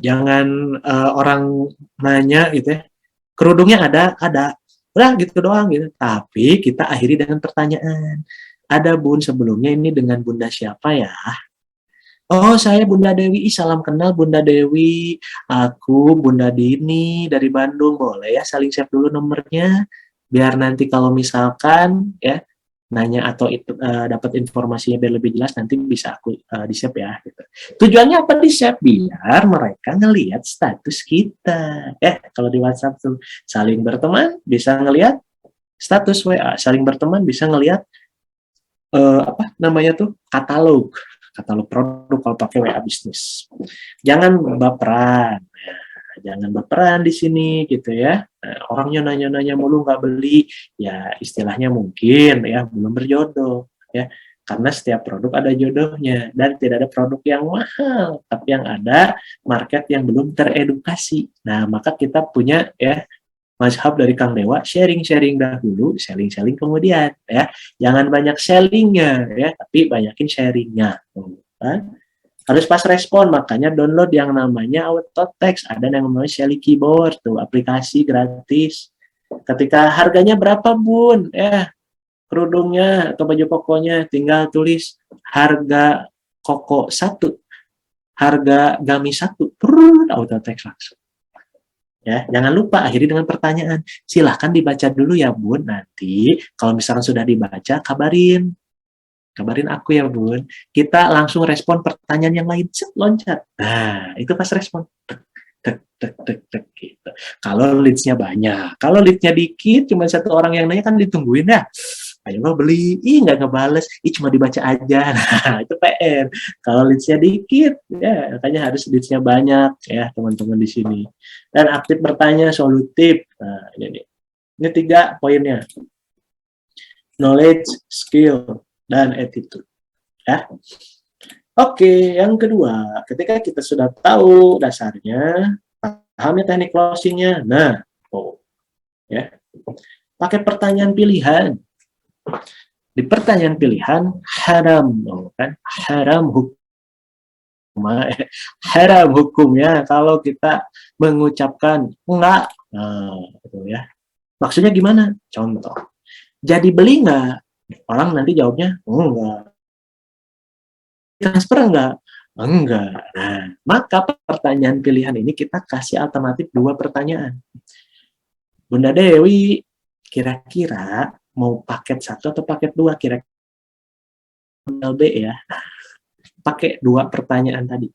jangan orang nanya gitu ya kerudungnya ada udah gitu doang gitu tapi kita akhiri dengan pertanyaan ada bun sebelumnya ini dengan bunda siapa ya. Oh, saya Bunda Dewi. Salam kenal Bunda Dewi. Aku Bunda Dini dari Bandung. Boleh ya saling save dulu nomornya biar nanti kalau misalkan ya nanya atau dapat informasinya biar lebih jelas nanti bisa aku di-save ya gitu. Tujuannya apa di-save? Biar mereka ngelihat status kita. Kalau di WhatsApp tuh saling berteman bisa ngelihat status WA, saling berteman bisa ngelihat apa namanya tuh katalog produk kalau pakai WA bisnis. Jangan baperan, ya. Jangan baperan di sini gitu ya. Nah, orangnya nanya-nanya mulu nggak beli, ya istilahnya mungkin ya belum berjodoh ya. Karena setiap produk ada jodohnya dan tidak ada produk yang mahal, tapi yang ada market yang belum teredukasi. Nah, maka kita punya ya mazhab dari Kang Dewa, sharing-sharing dahulu, selling-selling kemudian, ya. Jangan banyak sellingnya, ya, tapi banyakin sharingnya. Kan? Harus pas respon, makanya download yang namanya Autotext, ada yang namanya Shelly Keyboard, tuh, aplikasi gratis. Ketika harganya berapa, Bun? Kerudungnya atau baju kokonya, tinggal tulis harga koko 1, harga gamis 1, Autotext langsung. Ya, jangan lupa akhiri dengan pertanyaan. Silahkan dibaca dulu ya, Bun. Nanti kalau misalkan sudah dibaca, kabarin. Kabarin aku ya, Bun. Kita langsung respon pertanyaan yang lain. Set, loncat. Nah, itu pas respon. Tek, gitu. Kalau leads-nya banyak. Kalau leads-nya dikit, cuma satu orang yang nanya kan ditungguin ya. Ayo lo beli, nggak ngebales, cuma dibaca aja. Nah, itu PR. Kalau leads-nya dikit, ya makanya harus leads-nya banyak ya teman-teman di sini. Dan aktif bertanya, solutif. Nah, ini 3 poinnya. Knowledge, skill, dan attitude. Ya. Oke, yang kedua, ketika kita sudah tahu dasarnya, pahamnya teknik closing-nya. Nah, ya. Pakai pertanyaan pilihan. Di pertanyaan pilihan haram, kan? Haram hukumnya kalau kita mengucapkan enggak, gitu ya. Maksudnya gimana? Contoh, jadi beli enggak? Orang nanti jawabnya enggak. Transfer enggak? Enggak. Nah, maka pertanyaan pilihan ini kita kasih alternatif 2 pertanyaan. Bunda Dewi, kira-kira mau paket 1 atau paket 2? Kira-kira LB ya. Pakai 2 pertanyaan tadi.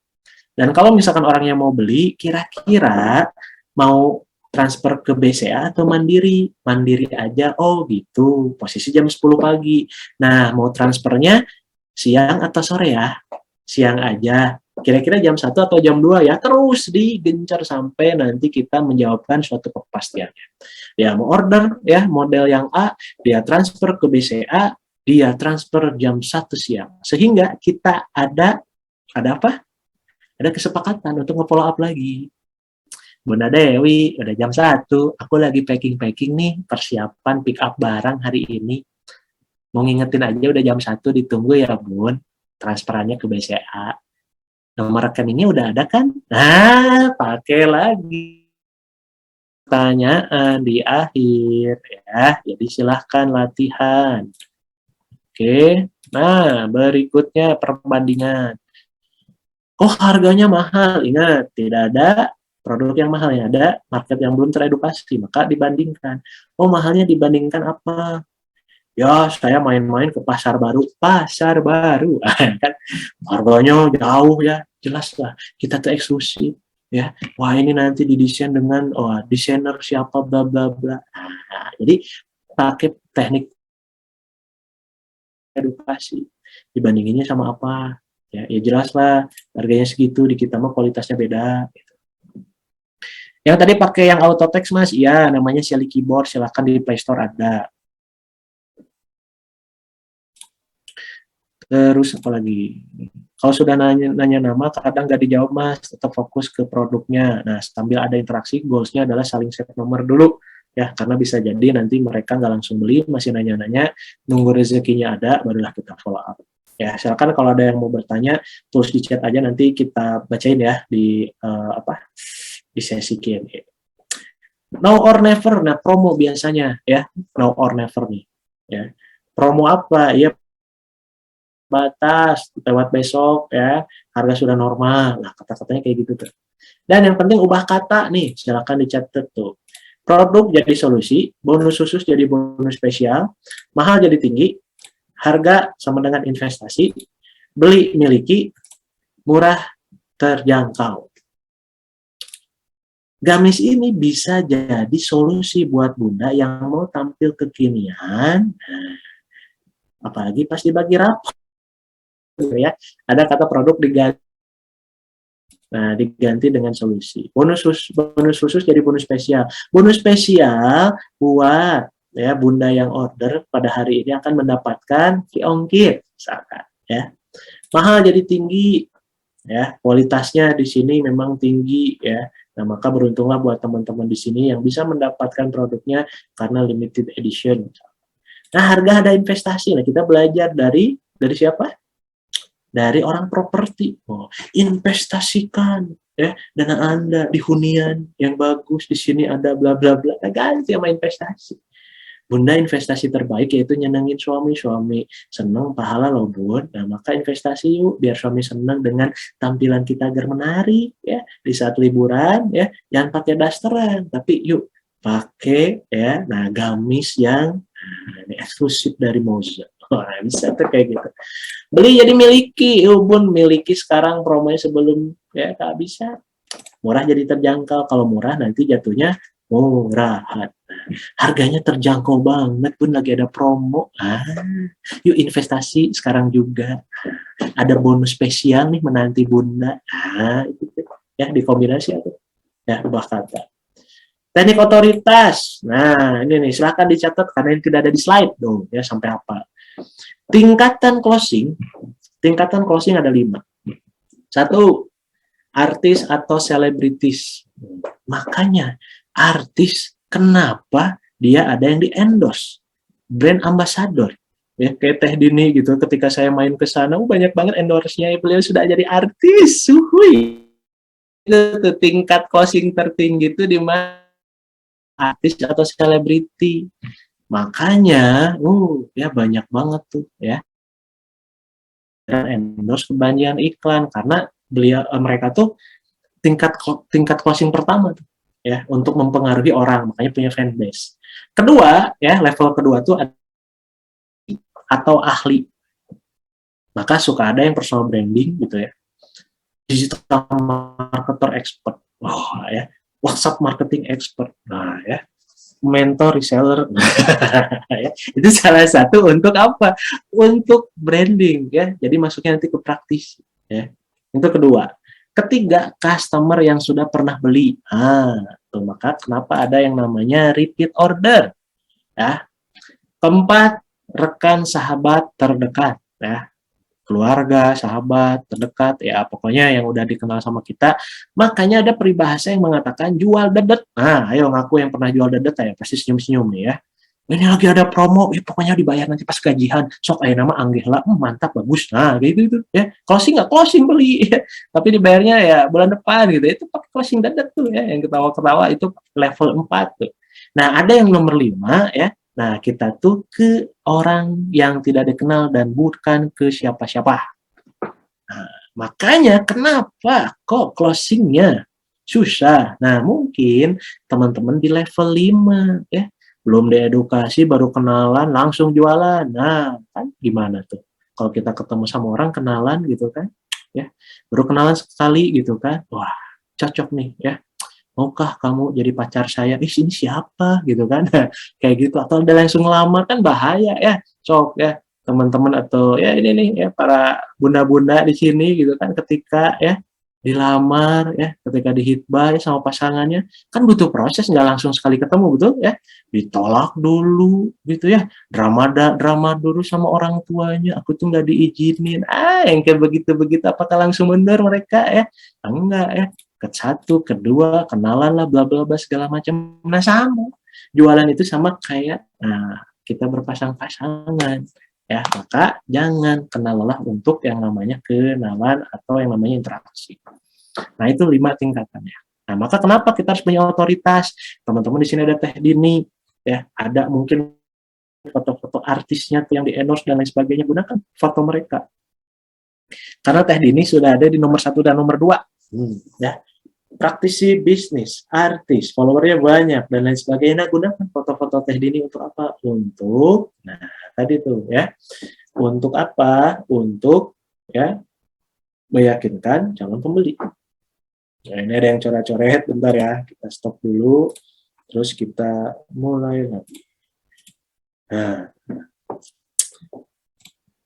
Dan kalau misalkan orangnya mau beli, kira-kira mau transfer ke BCA atau Mandiri? Mandiri aja, oh gitu. Posisi jam 10 pagi. Nah, mau transfernya siang atau sore ya? Siang aja. Kira-kira jam 1 atau jam 2 ya? Terus digencar sampai nanti kita menjawabkan suatu kepastiannya. Ya, mau order ya model yang A, dia transfer ke BCA, dia transfer jam 1 siang. Sehingga kita ada apa? Ada kesepakatan untuk nge-follow up lagi. Bunda Dewi, udah jam 1, aku lagi packing-packing nih, persiapan pick up barang hari ini. Mau ngingetin aja udah jam 1, ditunggu ya Bun, transferannya ke BCA. Nomor rekeningnya udah ada kan? Nah, pakai lagi pertanyaan di akhir ya. Jadi silahkan latihan. Oke, nah berikutnya perbandingan. Oh harganya mahal, ingat tidak ada produk yang mahal, yang ada market yang belum teredukasi, maka dibandingkan. Oh mahalnya dibandingkan apa? Ya saya main-main ke pasar baru kan harganya jauh ya, jelas lah kita tuh eksklusif ya. Wah ini nanti didesain dengan desainer siapa bla bla bla. Nah, jadi pakai teknik edukasi, dibandinginnya sama apa? Ya jelas lah harganya segitu, di kita mah kualitasnya beda. Yang tadi pakai yang auto text mas, iya namanya Shelly Keyboard, silahkan di Play Store ada. Terus apa lagi? Kalau sudah nanya nama, kadang nggak dijawab mas, tetap fokus ke produknya. Nah sambil ada interaksi, goalsnya adalah saling save nomor dulu ya, karena bisa jadi nanti mereka nggak langsung beli, masih nanya-nanya, nunggu rezekinya ada, barulah kita follow up. Ya silakan kalau ada yang mau bertanya, terus di chat aja, nanti kita bacain ya di di sesi Q&A. Now or never, nah promo biasanya ya, now or never nih. Ya. Promo apa? Ya batas, lewat besok ya, harga sudah normal. Nah kata-katanya kayak gitu tuh. Dan yang penting ubah kata nih, silakan dicatat tuh. Produk jadi solusi, bonus khusus jadi bonus spesial, mahal jadi tinggi, harga sama dengan investasi, beli miliki, murah terjangkau. Gamis ini bisa jadi solusi buat Bunda yang mau tampil kekinian, apalagi pas dibagi rapor ya, ada kata produk diganti. Nah, diganti dengan solusi. Bonus khusus jadi bonus spesial. Bonus spesial buat ya Bunda yang order pada hari ini akan mendapatkan free ongkir misalkan ya. Mahal jadi tinggi ya, kualitasnya di sini memang tinggi ya. Nah, maka beruntunglah buat teman-teman di sini yang bisa mendapatkan produknya karena limited edition. Nah, harga ada investasi. Nah, kita belajar dari siapa? Dari orang properti. Oh, investasikan ya dana Anda di hunian yang bagus, di sini ada bla bla bla. Nah, ganti sama investasi. Bunda investasi terbaik yaitu nyenengin suami. Suami seneng pahala loh Bun. Nah maka investasi yuk biar suami seneng dengan tampilan kita agar menarik ya di saat liburan ya. Jangan pakai dasteran tapi yuk pakai ya nah gamis yang ini eksklusif dari Moza. Wah, bisa tuh kayak gitu. Beli jadi miliki, yuk Bun miliki sekarang promonya sebelum ya tak bisa. Murah jadi terjangkau. Kalau murah nanti jatuhnya murahan. Harganya terjangkau banget pun lagi ada promo. Yuk investasi sekarang juga. Ada bonus spesial nih menanti Bunda. Itu ya dikombinasi atau ya ubah kata. Teknik otoritas. Nah, ini nih silakan dicatat karena ini tidak ada di slide dong ya sampai apa. Tingkatan closing ada 5. 1, artis atau selebritis. Makanya artis kenapa dia ada yang di-endorse? Brand ambassador. Ya, kayak Teh Dini gitu, ketika saya main ke sana, banyak banget endorse-nya, beliau sudah jadi artis. Suhui. Itu tingkat closing tertinggi itu di mana artis atau selebriti. Makanya, ya banyak banget tuh ya. Endorse kebanyakan iklan karena mereka tuh tingkat closing pertama tuh ya untuk mempengaruhi orang, makanya punya fanbase. Kedua ya, level kedua tuh atau ahli. Maka suka ada yang personal branding gitu ya. Digital marketer expert. Ya. WhatsApp marketing expert. Nah, ya. Mentor reseller. Ya. Itu salah satu untuk apa? Untuk branding ya. Jadi masuknya nanti ke praktis ya. Itu kedua. Ketiga, customer yang sudah pernah beli. Tuh, maka kenapa ada yang namanya repeat order. Ya. Keempat, rekan sahabat terdekat ya, keluarga, sahabat terdekat, ya pokoknya yang udah dikenal sama kita. Makanya ada peribahasa yang mengatakan jual dedet. Nah, ayo ngaku yang pernah jual dedet ya, pasti senyum-senyum nih ya. Ini lagi ada promo, pokoknya dibayar nanti pas gajian. Sok ayo nama anggih lah, mantap bagus. Nah, gitu ya. Closing nggak closing beli, ya. Tapi dibayarnya ya bulan depan gitu. Itu pakai closing dedet tuh ya, yang ketawa-ketawa itu level 4 tuh. Nah, ada yang nomor 5 ya. Nah, kita tuh ke orang yang tidak dikenal dan bukan ke siapa-siapa. Nah, makanya kenapa kok closingnya susah? Nah, mungkin teman-teman di level 5 ya, belum diedukasi, baru kenalan, langsung jualan. Nah, kan gimana tuh? Kalau kita ketemu sama orang kenalan gitu kan, ya, baru kenalan sekali gitu kan, wah cocok nih ya, maukah kamu jadi pacar saya? Ini siapa gitu kan? Kayak gitu, atau udah langsung ngelamar kan bahaya ya. Sok ya teman-teman atau ya ini nih ya para bunda-bunda di sini gitu kan, ketika ya dilamar ya, ketika dihitbah ya sama pasangannya kan butuh proses, nggak langsung sekali ketemu, betul ya, ditolak dulu gitu ya, drama dulu sama orang tuanya, aku tuh nggak diizinin, yang kayak begitu-begitu, apakah langsung mundur mereka ya? Enggak ya, ke satu, kedua, kenalan lah, bla bla bla segala macam. Nah sama, jualan itu sama kayak kita berpasang-pasangan ya, maka jangan kenallah untuk yang namanya kenalan atau yang namanya interaksi. Nah itu 5 tingkatannya. Nah maka kenapa kita harus punya otoritas? Teman-teman di sini ada Teh Dini, ya ada mungkin foto-foto artisnya tuh yang di endorse dan lain sebagainya, gunakan foto mereka. Karena Teh Dini sudah ada di nomor 1 dan nomor 2. Ya, praktisi bisnis, artis, followernya banyak dan lain sebagainya. Nah, gunakan foto-foto Teh Dini untuk apa? Untuk, nah tadi tuh ya, untuk apa? Untuk ya meyakinkan calon pembeli. Nah, ini ada yang coret-coret, bentar ya, kita stop dulu, terus kita mulai lagi.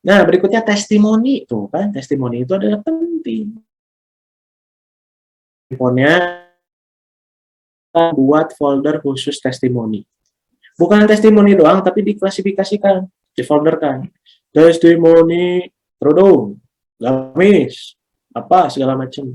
Nah, berikutnya testimoni tuh kan, testimoni itu adalah penting. Handphonenya buat folder khusus testimoni. Bukan testimoni doang, tapi diklasifikasikan, difolderkan. Testimoni kerudung, gamis, apa segala macam.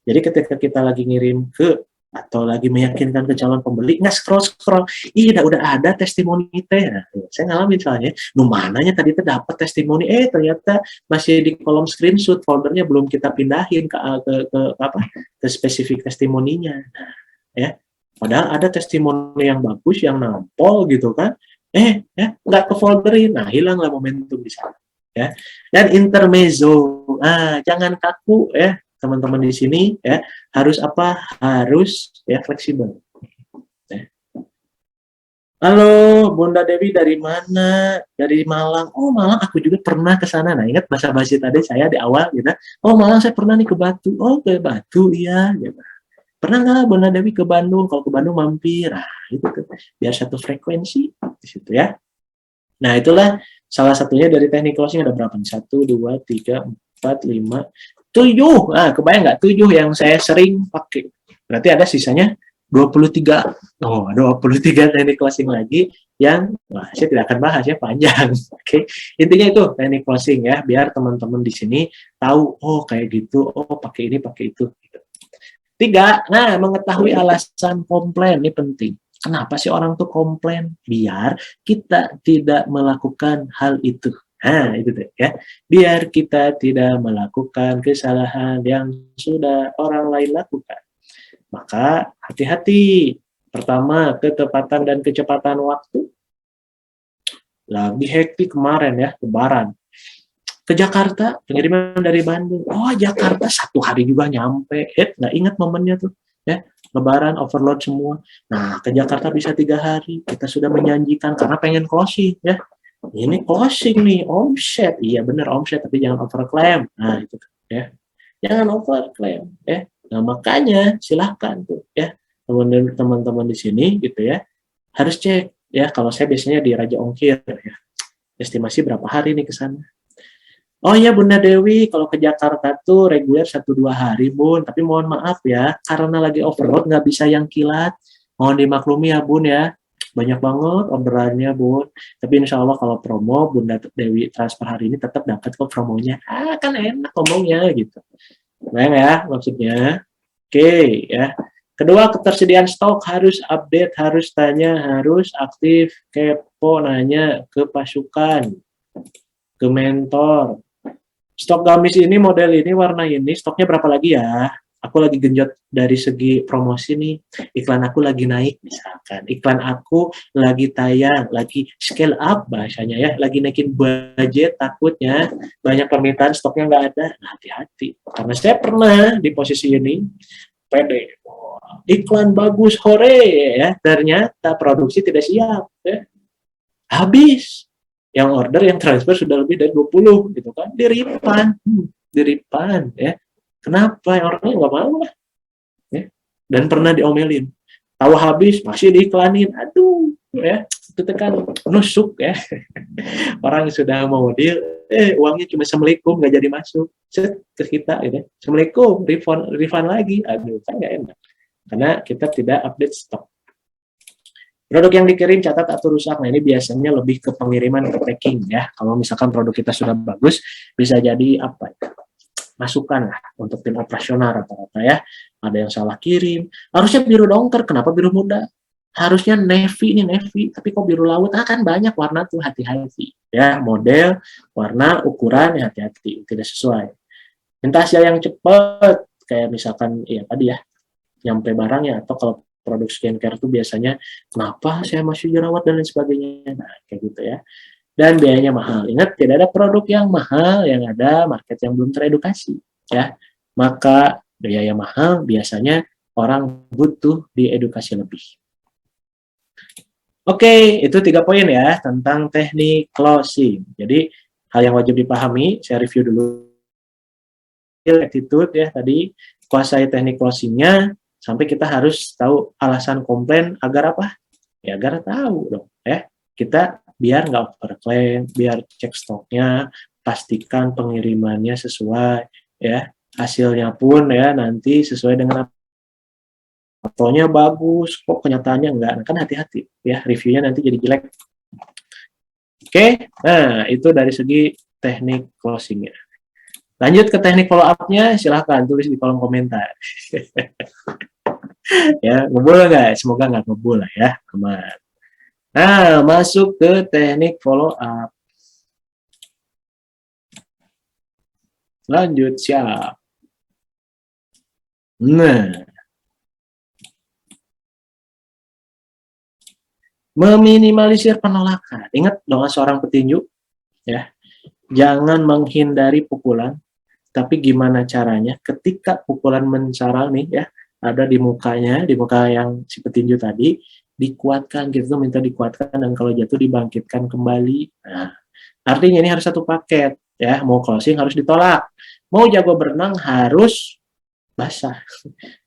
Jadi ketika kita lagi ngirim ke atau lagi meyakinkan ke calon pembeli, nggak scroll, udah ada testimoni teh. Nah, saya ngalamin soalnya, mananya tadi tuh dapat testimoni, ternyata masih di kolom screenshot, foldernya belum kita pindahin ke spesifik testimoninya. Nah, ya, padahal ada testimoni yang bagus, yang nampol gitu kan, nggak ke folderin, nah hilanglah momentum di sana. Ya, dan intermezzo, jangan kaku ya. Teman-teman di sini ya harus apa? Harus ya fleksibel. Ya. Halo, Bunda Dewi dari mana? Dari Malang. Oh, Malang aku juga pernah ke sana. Nah, ingat basa-basi tadi saya di awal gitu. Oh, Malang saya pernah nih ke Batu. Oh, ke Batu ya. Gitu. Pernah nggak Bunda Dewi ke Bandung? Kalau ke Bandung mampir. Nah, itu tuh. Biar satu frekuensi di situ ya. Nah, itulah salah satunya dari teknik closing. Ada berapa nih? 1, 2, 3, 4, 5, 7. Kebayang nggak 7 yang saya sering pakai? Berarti ada sisanya 23. Oh, 23 teknik closing lagi yang saya tidak akan bahas ya, panjang. Oke. Intinya itu teknik closing ya, biar teman-teman di sini tahu, oh kayak gitu, oh pakai ini, pakai itu. 3, mengetahui alasan komplain ini penting. Kenapa sih orang tuh komplain? Biar kita tidak melakukan hal itu. Nah, itu tuh ya. Biar kita tidak melakukan kesalahan yang sudah orang lain lakukan. Maka hati-hati. Pertama, ketepatan dan kecepatan waktu. Lagi hektik kemarin ya, lebaran. Ke Jakarta, pengiriman dari Bandung. Oh, Jakarta 1 hari juga nyampe. Nggak ingat momennya tuh. Ya, lebaran, overload semua. Nah, ke Jakarta bisa 3 hari. Kita sudah menjanjikan karena pengen closing ya. Ini closing nih, omset. Iya benar omset, tapi jangan overclaim. Nah, itu ya. Jangan overclaim ya. Nah, makanya silahkan tuh ya. Teman-teman di sini gitu ya. Harus cek ya, kalau saya biasanya di Raja Ongkir ya. Estimasi berapa hari nih ke sana. Oh iya Bunda Dewi, kalau ke Jakarta tuh reguler 1-2 hari Bun, tapi mohon maaf ya, karena lagi overload nggak bisa yang kilat, mohon dimaklumi ya Bun ya. banyak banget orderannya Bun, tapi insya Allah kalau promo Bunda Dewi transfer hari ini tetap dapat kok promonya, kan enak ngomongnya gitu. Bayang ya maksudnya. Oke ya. Kedua, ketersediaan stok harus update, harus tanya, harus aktif, kepo, nanya ke pasukan, ke mentor. Stok gamis ini, model ini, warna ini, stoknya berapa lagi ya? Aku lagi genjot dari segi promosi nih, iklan aku lagi naik misalkan, iklan aku lagi tayang, lagi scale up bahasanya ya, lagi naikin budget, takutnya banyak permintaan stoknya nggak ada, nah, hati-hati. Karena saya pernah di posisi ini, pede, iklan bagus, hore ya, ternyata produksi tidak siap, ya. Habis. Yang order, yang transfer sudah lebih dari 20 gitu kan, di refund ya. Kenapa? Orangnya nggak mau lah. Ya. Dan pernah diomelin. Tahu habis, masih diiklanin. Aduh, ya. Itu kan nusuk ya. Orang sudah mau deal, uangnya cuma Assalamualaikum, nggak jadi masuk. Set ke kita gitu. Assalamualaikum, refund lagi. Aduh, kan nggak enak. Karena kita tidak update stok. Produk yang dikirim catat atau rusak, nah ini biasanya lebih ke pengiriman ke packing ya. Kalau misalkan produk kita sudah bagus, bisa jadi apa ya, masukan lah untuk tim operasional rata-rata ya. Ada yang salah kirim, harusnya biru dongker, kenapa biru muda? Harusnya navy, ini navy, tapi kok biru laut? Kan banyak warna tuh, hati-hati ya. Model, warna, ukuran, ya hati-hati, tidak sesuai. Minta hasil yang cepat, kayak misalkan ya tadi ya, nyampe barangnya, atau kalau produk skincare itu biasanya kenapa saya masih jerawat dan lain sebagainya, nah kayak gitu ya. Dan biayanya mahal. Ingat, tidak ada produk yang mahal, yang ada market yang belum teredukasi ya. Maka biaya mahal biasanya orang butuh diedukasi lebih. Oke, itu 3 poin ya tentang teknik closing. Jadi hal yang wajib dipahami, saya review dulu. Attitude ya tadi, kuasai teknik closingnya, sampai kita harus tahu alasan komplain agar apa? Ya agar tahu dong ya. Kita biar nggak overclaim, biar cek stoknya, pastikan pengirimannya sesuai ya. Hasilnya pun ya nanti sesuai dengan fotonya bagus, kok kenyataannya enggak. Nah, kan hati-hati ya, reviewnya nanti jadi jelek. Oke, nah itu dari segi teknik closingnya. Lanjut ke teknik follow up-nya, silahkan tulis di kolom komentar. Ya, ngebul nggak? Semoga nggak ngebul lah ya, aman. Nah, masuk ke teknik follow up. Lanjut, siap. Nah, meminimalisir penolakan. Ingat doa seorang petinju, ya. Jangan menghindari pukulan, tapi gimana caranya ketika pukulan mencarang nih ya, ada di mukanya, di muka yang si petinju tadi, dikuatkan gitu, minta dikuatkan, dan kalau jatuh dibangkitkan kembali. Nah, artinya ini harus satu paket ya, mau closing harus ditolak, mau jago berenang harus basah.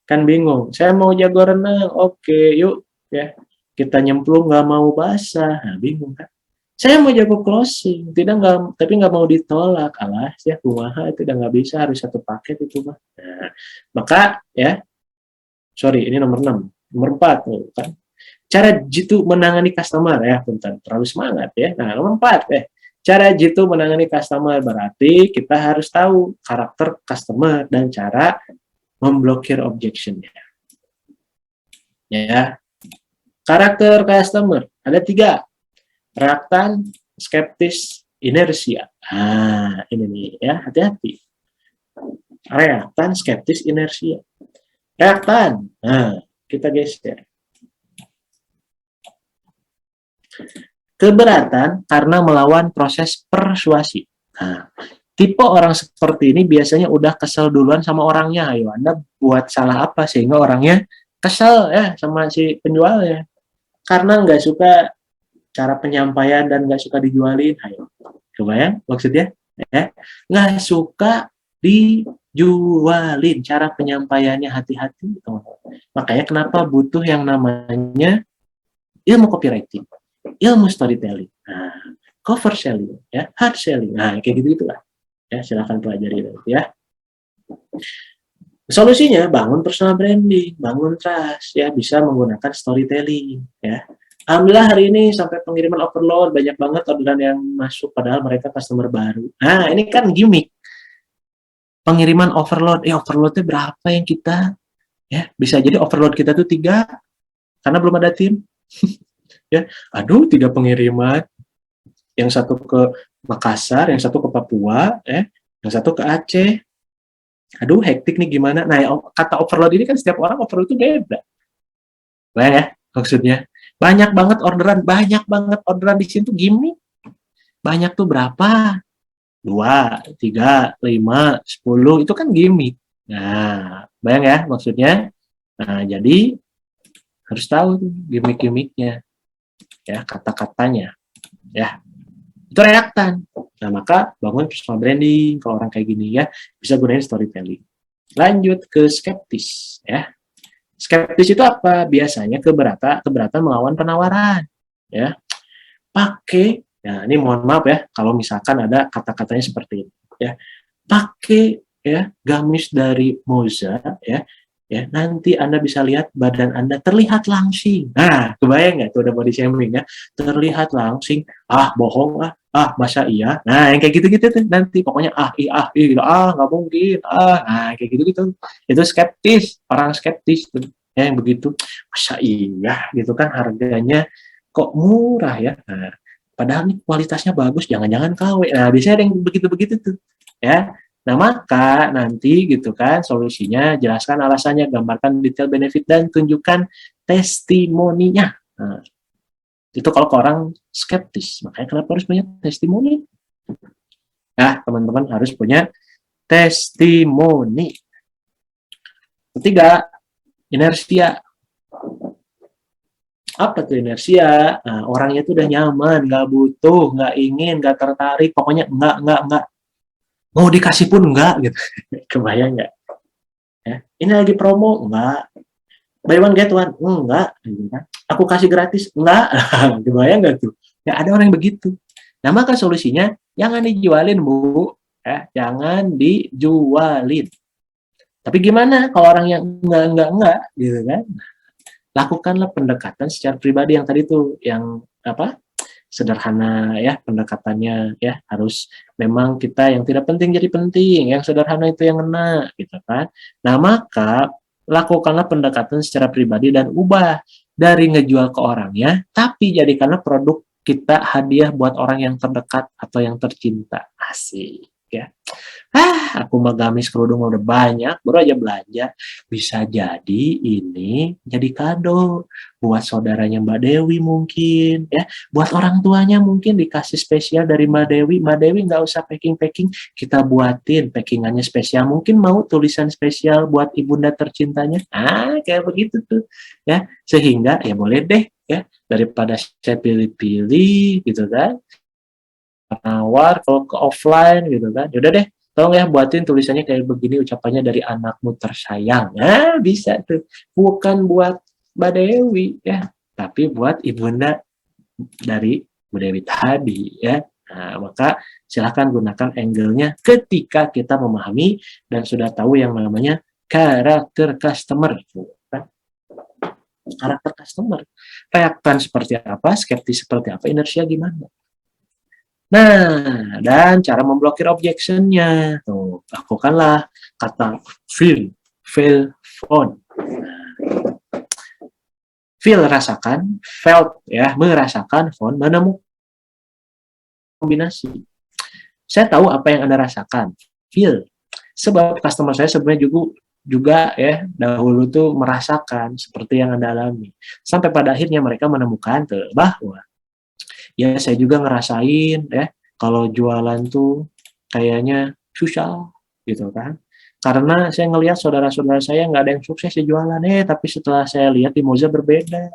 Kan bingung, saya mau jago renang, oke yuk ya, kita nyemplung nggak mau basah, nah bingung kan. Saya mau jago closing, tidak nggak, tapi nggak mau ditolak, alah ya kumaha itu udah nggak bisa, harus satu paket itu mah. Nah, maka ya, sorry ini nomor 6, nomor 4 kan. Cara jitu menangani customer ya, punten terlalu semangat ya. Nah, nomor 4 cara jitu menangani customer berarti kita harus tahu karakter customer dan cara memblokir objectionnya. Ya, karakter customer ada 3. Reaktan, skeptis, inersia. Nah, ini nih ya, hati-hati. Reaktan, skeptis, inersia. Reaktan, nah, kita geser. Keberatan karena melawan proses persuasi. Nah, tipe orang seperti ini biasanya udah kesel duluan sama orangnya. Ayo, Anda buat salah apa sehingga orangnya kesel ya sama si penjualnya. Karena nggak suka cara penyampaian dan nggak suka dijualin. Ayo, coba ya maksudnya ya, nggak suka dijualin, cara penyampaiannya hati-hati. Makanya kenapa butuh yang namanya ilmu copywriting, ilmu storytelling, nah, cover selling, ya, hard selling, nah kayak gitu itulah. Ya, silahkan pelajari nanti ya. Solusinya bangun personal branding, bangun trust, ya bisa menggunakan storytelling, ya. Alhamdulillah hari ini sampai pengiriman overload, banyak banget orderan yang masuk padahal mereka customer baru. Nah, ini kan gimmick. Pengiriman overload, overloadnya berapa yang kita, ya bisa jadi overload kita tuh 3, karena belum ada tim. Ya, aduh 3 pengiriman, yang satu ke Makassar, yang satu ke Papua, yang satu ke Aceh. Aduh, hektik nih gimana. Nah, kata overload ini kan setiap orang overload itu beda. Nah ya, maksudnya. Banyak banget orderan di sini tuh gimmick. Banyak tuh berapa? 2, 3, 5, 10, itu kan gimmick. Nah, bayang ya maksudnya. Nah, jadi harus tahu tuh gimmick-gimmicknya, ya, kata-katanya, ya. Itu reaktan. Nah, maka bangun personal branding kalau orang kayak gini ya, bisa gunain storytelling. Lanjut ke skeptis, ya. Skeptis itu apa? Biasanya keberatan melawan penawaran, ya. Pakai, ya ini mohon maaf ya, kalau misalkan ada kata-katanya seperti ini, ya. Pakai ya gamis dari Moza, ya nanti Anda bisa lihat badan Anda terlihat langsing. Nah, kebayang nggak tuh udah body shaming ya, terlihat langsing, bohong masa iya. Nah, yang kayak gitu-gitu tuh nanti pokoknya gitu, nggak mungkin, nah kayak gitu-gitu. Itu skeptis, orang skeptis tuh, ya yang begitu, masa iya gitu kan harganya kok murah ya. Nah, padahal nih kualitasnya bagus, jangan-jangan KW. Nah, biasanya ada yang begitu-begitu tuh, ya. Nah, maka nanti gitu kan solusinya, jelaskan alasannya, gambarkan detail benefit, dan tunjukkan testimoninya. Nah, itu kalau ke orang skeptis. Makanya kenapa harus punya testimoni? Nah, teman-teman harus punya testimoni. Ketiga, inersia. Apa tuh inersia? Nah, orangnya itu udah nyaman, nggak butuh, nggak ingin, nggak tertarik, pokoknya enggak. Mau dikasih pun enggak, gitu. Kebayang nggak? Ya. Ini lagi promo, enggak. Buy one get one, enggak. Aku kasih gratis, enggak. Kebayang nggak tuh? Ya ada orang yang begitu. Nah, maka solusinya, jangan dijualin, Bu. Jangan dijualin. Tapi gimana kalau orang yang enggak, gitu kan? Lakukanlah pendekatan secara pribadi yang tadi tuh, yang apa? Sederhana ya pendekatannya, ya harus memang kita yang tidak penting jadi penting, yang sederhana itu yang kena, gitu kan. Nah, maka lakukanlah pendekatan secara pribadi dan ubah dari ngejual ke orangnya, tapi jadikanlah produk kita hadiah buat orang yang terdekat atau yang tercinta. Asik ya. Aku mah gamis kerudung udah banyak, baru aja belanja. Bisa jadi ini jadi kado buat saudaranya Mbak Dewi mungkin, ya. Buat orang tuanya mungkin dikasih spesial dari Mbak Dewi. Mbak Dewi nggak usah packing-packing, kita buatin packingannya spesial. Mungkin mau tulisan spesial buat ibunda tercintanya. Kayak begitu tuh, ya. Sehingga ya boleh deh, ya. Daripada saya pilih-pilih gitu kan, nawar kalau ke offline gitu kan, yaudah deh tolong ya buatin tulisannya kayak begini, ucapannya dari anakmu tersayang. Nah, bisa tuh, bukan buat Mbak Dewi ya, tapi buat ibunda dari Bu Dewi tadi ya. Nah, maka silahkan gunakan angle-nya ketika kita memahami dan sudah tahu yang namanya karakter customer. Karakter customer, reaktan seperti apa, skeptis seperti apa, inersia gimana. Nah, dan cara memblokir objection-nya. Tuh, lakukanlah kata feel phone. Feel, rasakan, felt, ya, merasakan, phone, menemukan kombinasi. Saya tahu apa yang Anda rasakan, feel. Sebab customer saya sebenarnya juga ya dahulu tuh merasakan seperti yang Anda alami. Sampai pada akhirnya mereka menemukan tuh bahwa ya saya juga ngerasain ya kalau jualan tuh kayaknya susah gitu kan, karena saya ngelihat saudara-saudara saya nggak ada yang sukses di jualan, tapi setelah saya lihat di Moza berbeda,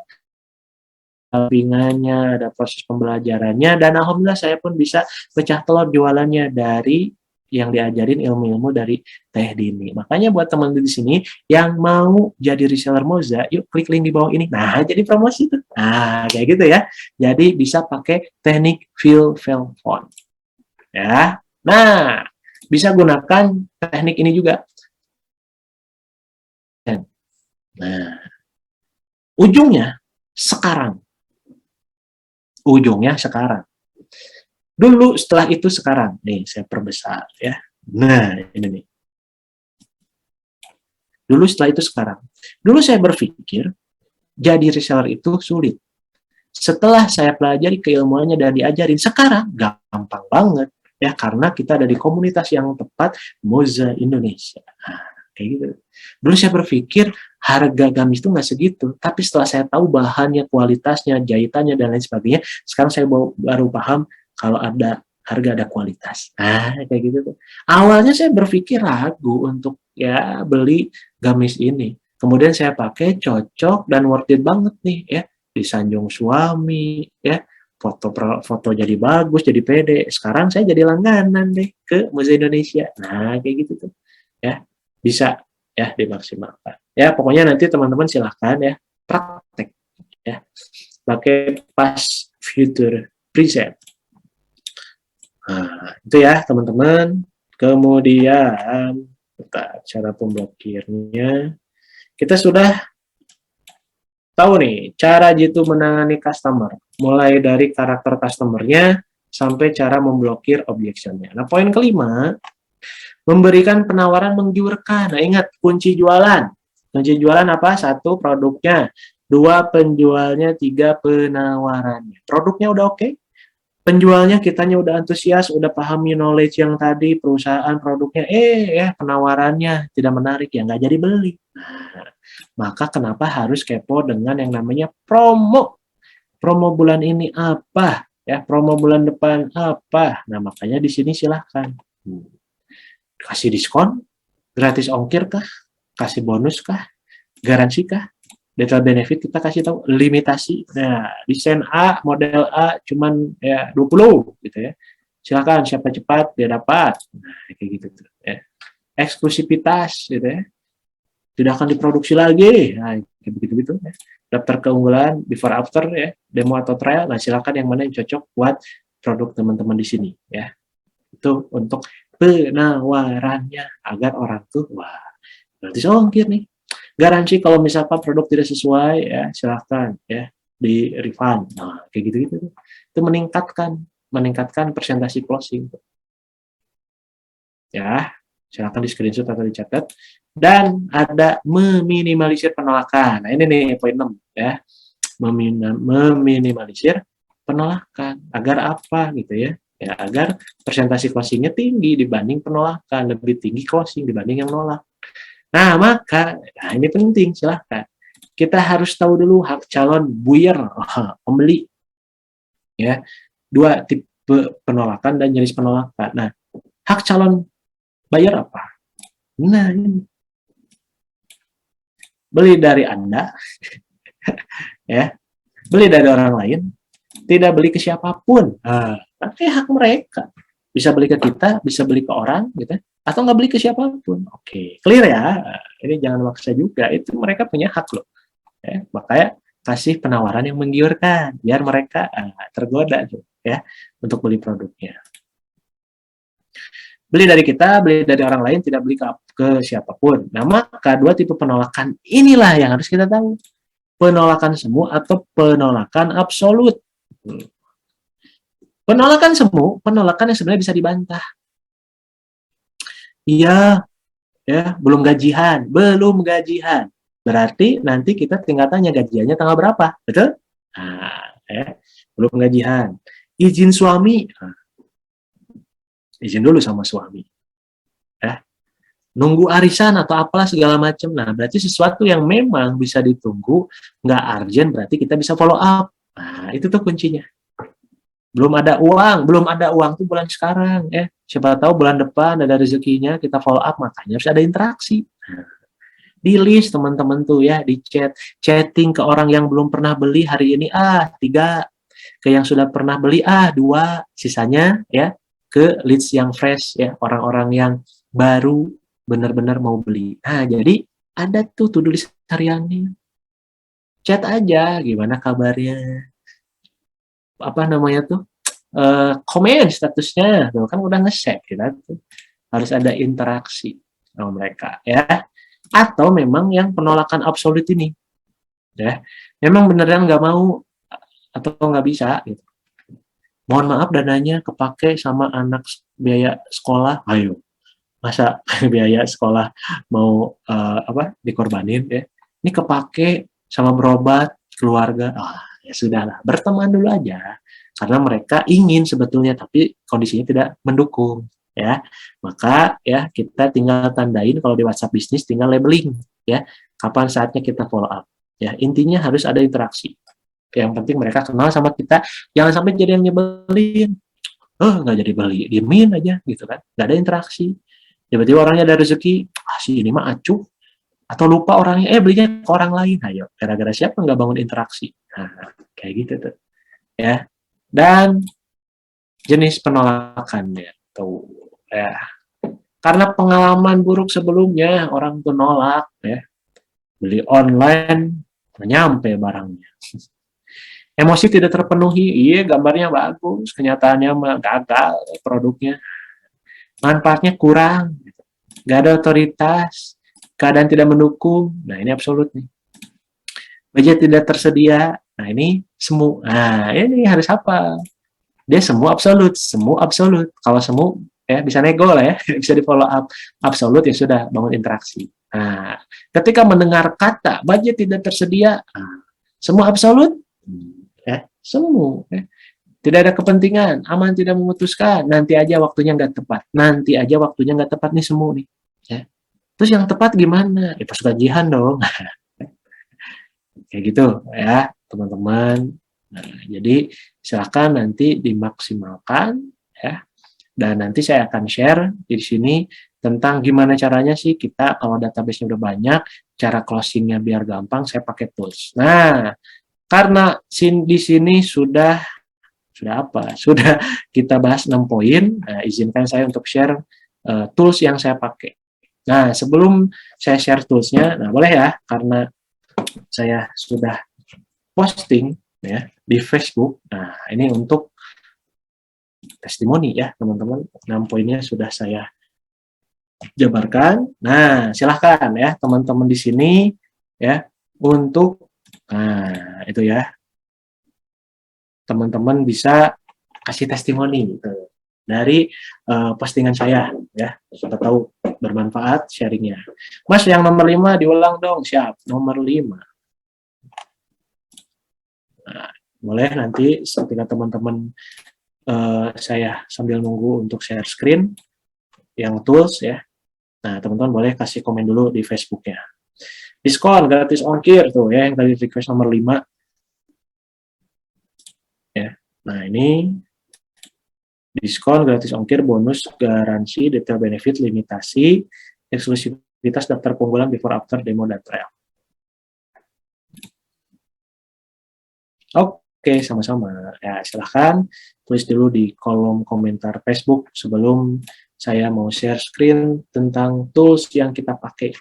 sampingannya ada proses pembelajarannya, dan alhamdulillah saya pun bisa pecah telur jualannya dari yang diajarin ilmu-ilmu dari Teh Dini. Makanya buat teman di sini yang mau jadi reseller Moza, yuk klik link di bawah ini. Nah, jadi promosi tuh. Nah, kayak gitu ya. Jadi bisa pakai teknik feel phone. Ya. Nah, bisa gunakan teknik ini juga. Nah, ujungnya sekarang. ujungnya sekarang. Dulu, setelah itu, sekarang. Nih, saya perbesar ya. Nah, ini nih. Dulu, setelah itu, sekarang. Dulu saya berpikir jadi reseller itu sulit. Setelah saya pelajari keilmuannya dan diajarin, sekarang gampang banget ya, karena kita ada di komunitas yang tepat, Moza Indonesia. Nah, kayak gitu. Dulu saya berpikir harga gamis itu nggak segitu, tapi setelah saya tahu bahannya, kualitasnya, jahitannya, dan lain sebagainya, sekarang saya baru paham kalau ada harga, ada kualitas. Nah, kayak gitu tuh. Awalnya saya berpikir ragu untuk ya beli gamis ini. Kemudian saya pakai, cocok, dan worth it banget nih ya. Disanjung suami ya, foto jadi bagus, jadi pede. Sekarang saya jadi langganan deh ke Musea Indonesia. Nah, kayak gitu tuh ya, bisa ya dimaksimalkan ya. Pokoknya nanti teman-teman silahkan ya praktek ya, pakai past future present. Nah, itu ya teman-teman. Kemudian cara pemblokirnya kita sudah tahu nih, cara Jitu menangani customer, mulai dari karakter customernya sampai cara memblokir objectionnya. Nah, poin kelima, memberikan penawaran menggiurkan. Nah, ingat kunci jualan. Kunci jualan apa? Satu, produknya. Dua, penjualnya. Tiga, penawarannya. Produknya udah oke? Penjualnya kitanya udah antusias, udah pahami knowledge yang tadi, perusahaan produknya, ya penawarannya tidak menarik, ya nggak jadi beli. Nah, maka kenapa harus kepo dengan yang namanya promo? Promo bulan ini apa? Ya, promo bulan depan apa? Nah, makanya di sini silahkan. Kasih diskon? Gratis ongkir kah? Kasih bonus kah? Garansi kah? Detail benefit kita kasih tahu, limitasi. Nah, desain A, model A cuman ya 20 gitu ya. Silakan siapa cepat dia dapat. Nah, kayak gitu tuh ya. Eksklusivitas gitu ya. Tidak akan diproduksi lagi. Nah, kayak begitu-gitu ya. Daftar keunggulan before after ya, demo atau trial. Nah, silakan yang mana yang cocok buat produk teman-teman di sini ya. Itu untuk penawarannya agar orang tuh wah, berarti ongkir nih. Garansi kalau misalkan produk tidak sesuai ya silahkan ya di refund. Nah, kayak gitu-gitu itu meningkatkan presentasi closing ya. Silahkan di screenshot atau dicatat. Dan ada meminimalisir penolakan. Nah, ini nih poin 6 ya. Meminimalisir penolakan agar apa gitu ya. Ya, agar presentasi closingnya tinggi dibanding penolakan, lebih tinggi closing dibanding yang nolak. Nah, maka nah ini penting, silahkan. Kita harus tahu dulu hak calon buyer, pembeli. Ya, dua tipe penolakan dan jenis penolakan. Nah, hak calon buyer apa? Nah, ini. Beli dari Anda, ya, beli dari orang lain, tidak beli ke siapapun. Nah, hak mereka. Bisa beli ke kita, bisa beli ke orang, gitu, atau nggak beli ke siapapun. Oke, clear ya. Ini jangan maksa juga. Itu mereka punya hak loh. Ya, makanya kasih penawaran yang menggiurkan, biar mereka tergoda tuh, ya, untuk beli produknya. Beli dari kita, beli dari orang lain, tidak beli ke siapapun. Nah, maka dua tipe penolakan inilah yang harus kita tahu. Penolakan semu atau penolakan absolut. Penolakan semu, penolakan yang sebenarnya bisa dibantah. Iya, ya, belum gajian. Berarti nanti kita tinggal tanya gajiannya tanggal berapa, betul? Nah, belum gajian. Izin suami, izin dulu sama suami. Nunggu arisan atau apalah segala macam. Nah, berarti sesuatu yang memang bisa ditunggu, nggak urgent, berarti kita bisa follow up. Nah, itu tuh kuncinya. Belum ada uang tuh bulan sekarang ya. Siapa tahu bulan depan ada rezekinya, kita follow up, makanya harus ada interaksi. Nah, di list teman-teman tuh ya, di chatting ke orang yang belum pernah beli hari ini 3, ke yang sudah pernah beli 2, sisanya ya ke leads yang fresh ya, orang-orang yang baru benar-benar mau beli. Nah, jadi ada tuh to-do list hariannya. Chat aja, gimana kabarnya? Apa namanya tuh? Komen statusnya, tuh kan udah nge-save kita tuh. Harus ada interaksi sama mereka ya. Atau memang yang penolakan absolut ini, ya. Memang beneran nggak mau atau nggak bisa gitu. mohon maaf dananya kepake sama anak biaya sekolah, ayo masa biaya sekolah mau apa dikorbanin ya, ini kepake sama berobat keluarga, ya sudahlah berteman dulu aja karena mereka ingin sebetulnya tapi kondisinya tidak mendukung ya, maka ya kita tinggal tandain kalau di WhatsApp bisnis tinggal labeling ya kapan saatnya kita follow up ya, intinya harus ada interaksi, yang penting mereka kenal sama kita, jangan sampai jadi yang nyebelin, nggak jadi beli, diemin aja gitu kan, nggak ada interaksi. Tiba-tiba orangnya ada rezeki, si ini mah acuh, atau lupa orangnya, belinya ke orang lain, ayo, gara-gara siapa nggak bangun interaksi, nah, kayak gitu tuh, ya. Dan jenis penolakannya, tuh, ya, karena pengalaman buruk sebelumnya, orang tuh nolak, ya, beli online, nyampe barangnya, emosi tidak terpenuhi, iya gambarnya bagus, kenyataannya mah gagal produknya, manfaatnya kurang, nggak ada otoritas, keadaan tidak mendukung, nah ini absolut nih. Budget tidak tersedia, nah ini semu, nah ini harus apa? Dia semu absolut, semu absolut. Kalau semu ya bisa nego lah ya, bisa di follow up. Absolut ya sudah bangun interaksi. Nah, ketika mendengar kata budget tidak tersedia, semu absolut, ya semu. Ya. Tidak ada kepentingan, aman tidak memutuskan, nanti aja waktunya nggak tepat, nanti aja waktunya nggak tepat nih semu nih. Ya. Terus yang tepat gimana? Ya pas gajian dong. Kayak gitu ya teman-teman. Nah, jadi silakan nanti dimaksimalkan ya. Dan nanti saya akan share di sini tentang gimana caranya sih kita kalau database-nya udah banyak, cara closing-nya biar gampang saya pakai tools. Nah, karena di sini sudah apa? Sudah kita bahas 6 poin. Nah, izinkan saya untuk share tools yang saya pakai. Nah, sebelum saya share tools-nya, nah boleh ya, karena saya sudah posting ya di Facebook. Nah, ini untuk testimoni ya, teman-teman. 6 poinnya sudah saya jabarkan. Nah, silahkan ya, teman-teman di sini ya, untuk, nah, itu ya, teman-teman bisa kasih testimoni gitu dari postingan saya ya, siapa tahu bermanfaat sharingnya. Mas, yang nomor 5 diulang dong, siap, nomor 5. Nah, boleh nanti ketika teman-teman saya sambil nunggu untuk share screen yang tools ya. Nah, teman-teman boleh kasih komen dulu di Facebook-nya. Diskon gratis ongkir tuh ya, yang tadi request nomor 5. Ya. Nah, ini diskon gratis ongkir, bonus, garansi, detail benefit, limitasi, eksklusivitas daftar keunggulan before after demo dan trial. Oke, sama-sama. Ya, silahkan tulis dulu di kolom komentar Facebook sebelum saya mau share screen tentang tools yang kita pakai.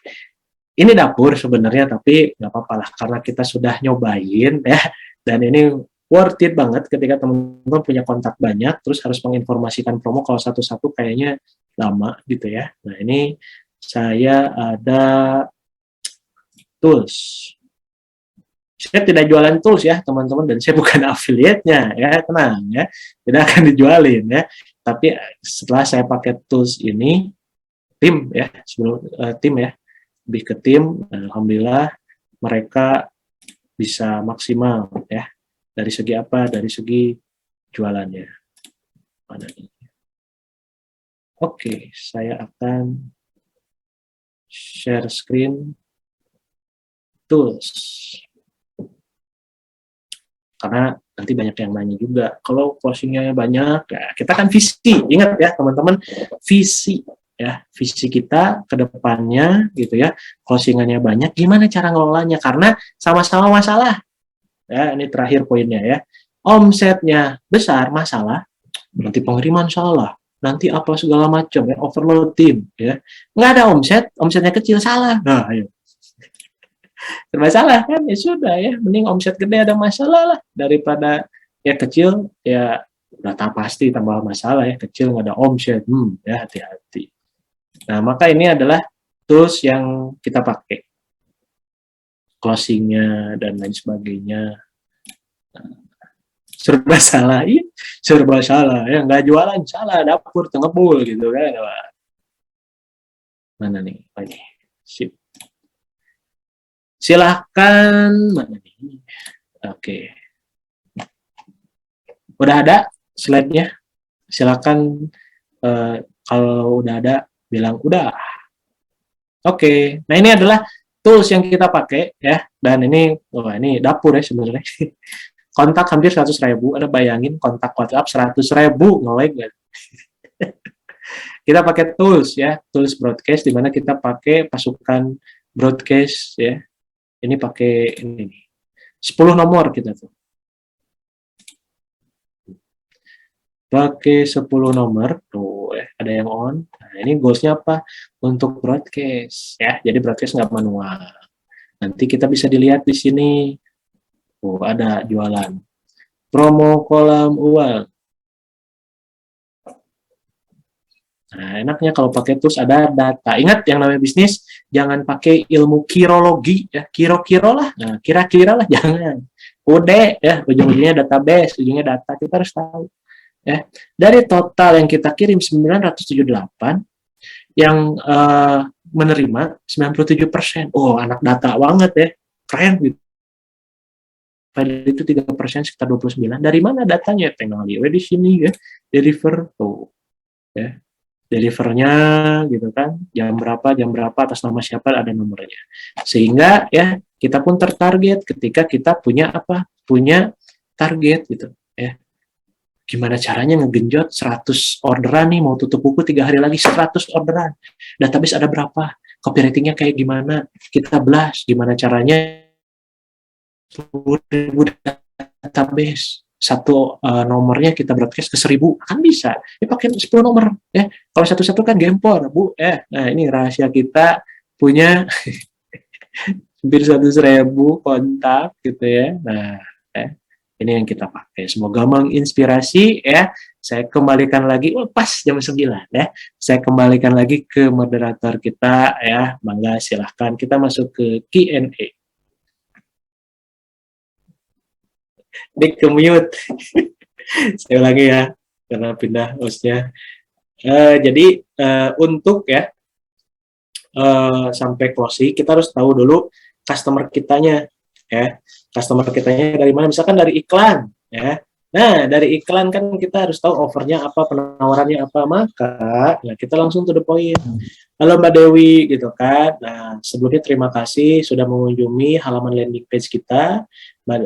Ini dapur sebenarnya, tapi nggak apa-apa lah, karena kita sudah nyobain ya, dan ini worth it banget ketika teman-teman punya kontak banyak, terus harus menginformasikan promo kalau satu-satu kayaknya lama gitu ya. Nah, ini saya ada tools. Saya tidak jualan tools ya teman-teman, dan saya bukan affiliate-nya ya, tenang ya, tidak akan dijualin ya. Tapi setelah saya pakai tools ini, tim ya, sebelum tim ya, lebih ke tim, alhamdulillah mereka bisa maksimal ya. Dari segi apa? Dari segi jualannya. Mana ini? Oke, saya akan share screen tools. Karena nanti banyak yang nanya juga, kalau closingnya banyak, ya kita kan visi, ingat ya teman-teman, visi ya, visi kita ke depannya gitu ya, closingannya banyak, gimana cara ngelolanya, karena sama-sama masalah, ya ini terakhir poinnya ya, omsetnya besar masalah, nanti pengiriman salah, nanti apa segala macam ya, overload tim ya, nggak ada omsetnya kecil salah, nah ayo, bermasalah kan, ya sudah ya, mending omset gede ada masalah lah daripada ya kecil ya udah pasti tambah masalah, ya kecil nggak ada omset, ya hati-hati. Nah, maka ini adalah tools yang kita pakai, closingnya dan lain sebagainya. Nah, serba salah, iya, serba salah, ya nggak jualan salah, dapur tengebul gitu kan. Wah, mana nih? Oke, sip. Silahkan, mana nih? Oke, udah ada slide-nya. Silakan kalau udah ada bilang udah. Oke, nah ini adalah tools yang kita pakai ya, dan ini, wah ini dapur ya sebenarnya. Kontak hampir 100.000, Anda bayangin kontak WhatsApp 100.000 nge-like nggak? Kita pakai tools ya, tools broadcast di mana kita pakai pasukan broadcast ya. Ini pakai ini 10 nomor kita tuh. Pakai 10 nomor tuh ada yang on. Nah, ini goalsnya apa? Untuk broadcast ya. Jadi broadcast nggak manual. Nanti kita bisa dilihat di sini. Oh, ada jualan. Promo kolam uang. Nah, enaknya kalau pakai tools ada data. Ingat yang namanya bisnis, jangan pakai ilmu kirologi, ya. Kiro-kiro lah, nah, kira-kira lah, jangan. Udah, ya, ujung-ujungnya database, ujungnya data, kita harus tahu. Ya. Dari total yang kita kirim 978, yang menerima 97%. Oh, anak data banget ya, keren gitu. Pada itu 3%, sekitar 29. Dari mana datanya? Tinggal lihat di sini ya, deliver tuh. Ya, delivernya gitu kan, jam berapa atas nama siapa ada nomornya, sehingga ya kita pun tertarget ketika kita punya apa, punya target gitu ya. Gimana caranya ngegenjot 100 orderan nih, mau tutup buku 3 hari lagi 100 orderan, database ada berapa, copywritingnya kayak gimana, kita blast gimana caranya 10.000 database, satu nomornya kita broadcast ke 1.000, kan bisa ya, pakai 10 nomor ya. Kalau satu-satu kan gempor bu, nah ini rahasia kita, punya hampir 100.000 kontak gitu ya. Nah ini yang kita pakai, semoga menginspirasi ya. Saya kembalikan lagi, pas jam 9 ya, saya kembalikan lagi ke moderator kita ya. Bangga, silahkan kita masuk ke Q&A. Di commute. Saya lagi ya, karena pindah hostnya. Jadi untuk ya sampai closing, kita harus tahu dulu customer kitanya ya. Customer kitanya dari mana? Misalkan dari iklan ya. Nah, dari iklan kan kita harus tahu offernya apa, penawarannya apa, maka nah kita langsung to the point. Halo Mbak Dewi gitu kan. Nah, sebelumnya terima kasih sudah mengunjungi halaman landing page kita,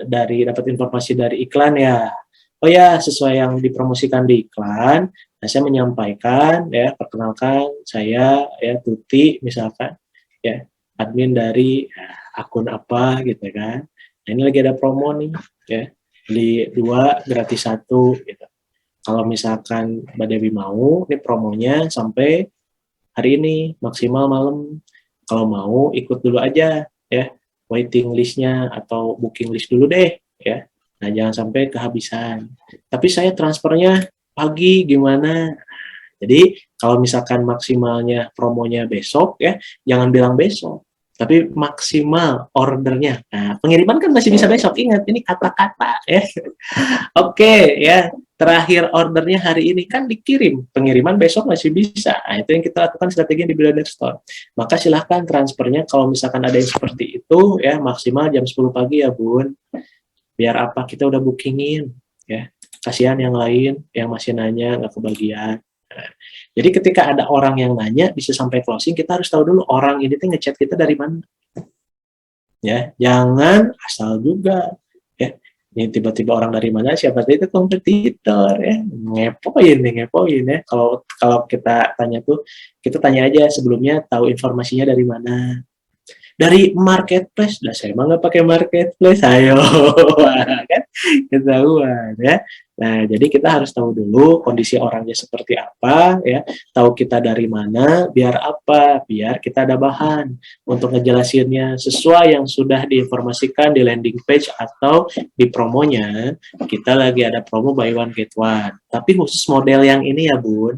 dari dapat informasi dari iklan ya. Oh ya, sesuai yang dipromosikan di iklan, nah saya menyampaikan ya, perkenalkan saya ya Tuti misalkan ya, admin dari akun apa gitu kan. Nah, ini lagi ada promo nih ya, beli 2 gratis 1 gitu. Kalau misalkan Mbak Dewi mau, ini promonya sampai hari ini maksimal malam. Kalau mau ikut dulu aja ya, waiting listnya atau booking list dulu deh ya. Nah jangan sampai kehabisan. Tapi saya transfernya pagi gimana? Jadi kalau misalkan maksimalnya promonya besok ya, jangan bilang besok, tapi maksimal ordernya. Nah, pengiriman kan masih bisa besok. Ingat, ini kata-kata ya. Oke ya, terakhir ordernya hari ini kan dikirim, pengiriman besok masih bisa. Nah, itu yang kita lakukan strategi di Billionaire Store. Maka silahkan transfernya kalau misalkan ada yang seperti itu ya, maksimal jam 10 pagi ya Bun. Biar apa, kita udah bookingin ya. Kasihan yang lain yang masih nanya nggak kebagian. Nah, jadi ketika ada orang yang nanya bisa sampai closing, kita harus tahu dulu orang ini tuh ngechat kita dari mana. Ya, jangan asal juga ya. Ini tiba-tiba orang dari mana, siapa tahu itu kompetitor ya. Ngepoin ya. Kalau kalau kita tanya tuh, kita tanya aja sebelumnya tahu informasinya dari mana. Dari marketplace, lah saya mah nggak pakai marketplace, ayo kan ketahuan ya. Nah jadi kita harus tahu dulu kondisi orangnya seperti apa ya, tahu kita dari mana, biar apa, biar kita ada bahan untuk ngejelasinnya sesuai yang sudah diinformasikan di landing page atau di promonya. Kita lagi ada promo buy one get one, tapi khusus model yang ini ya Bun,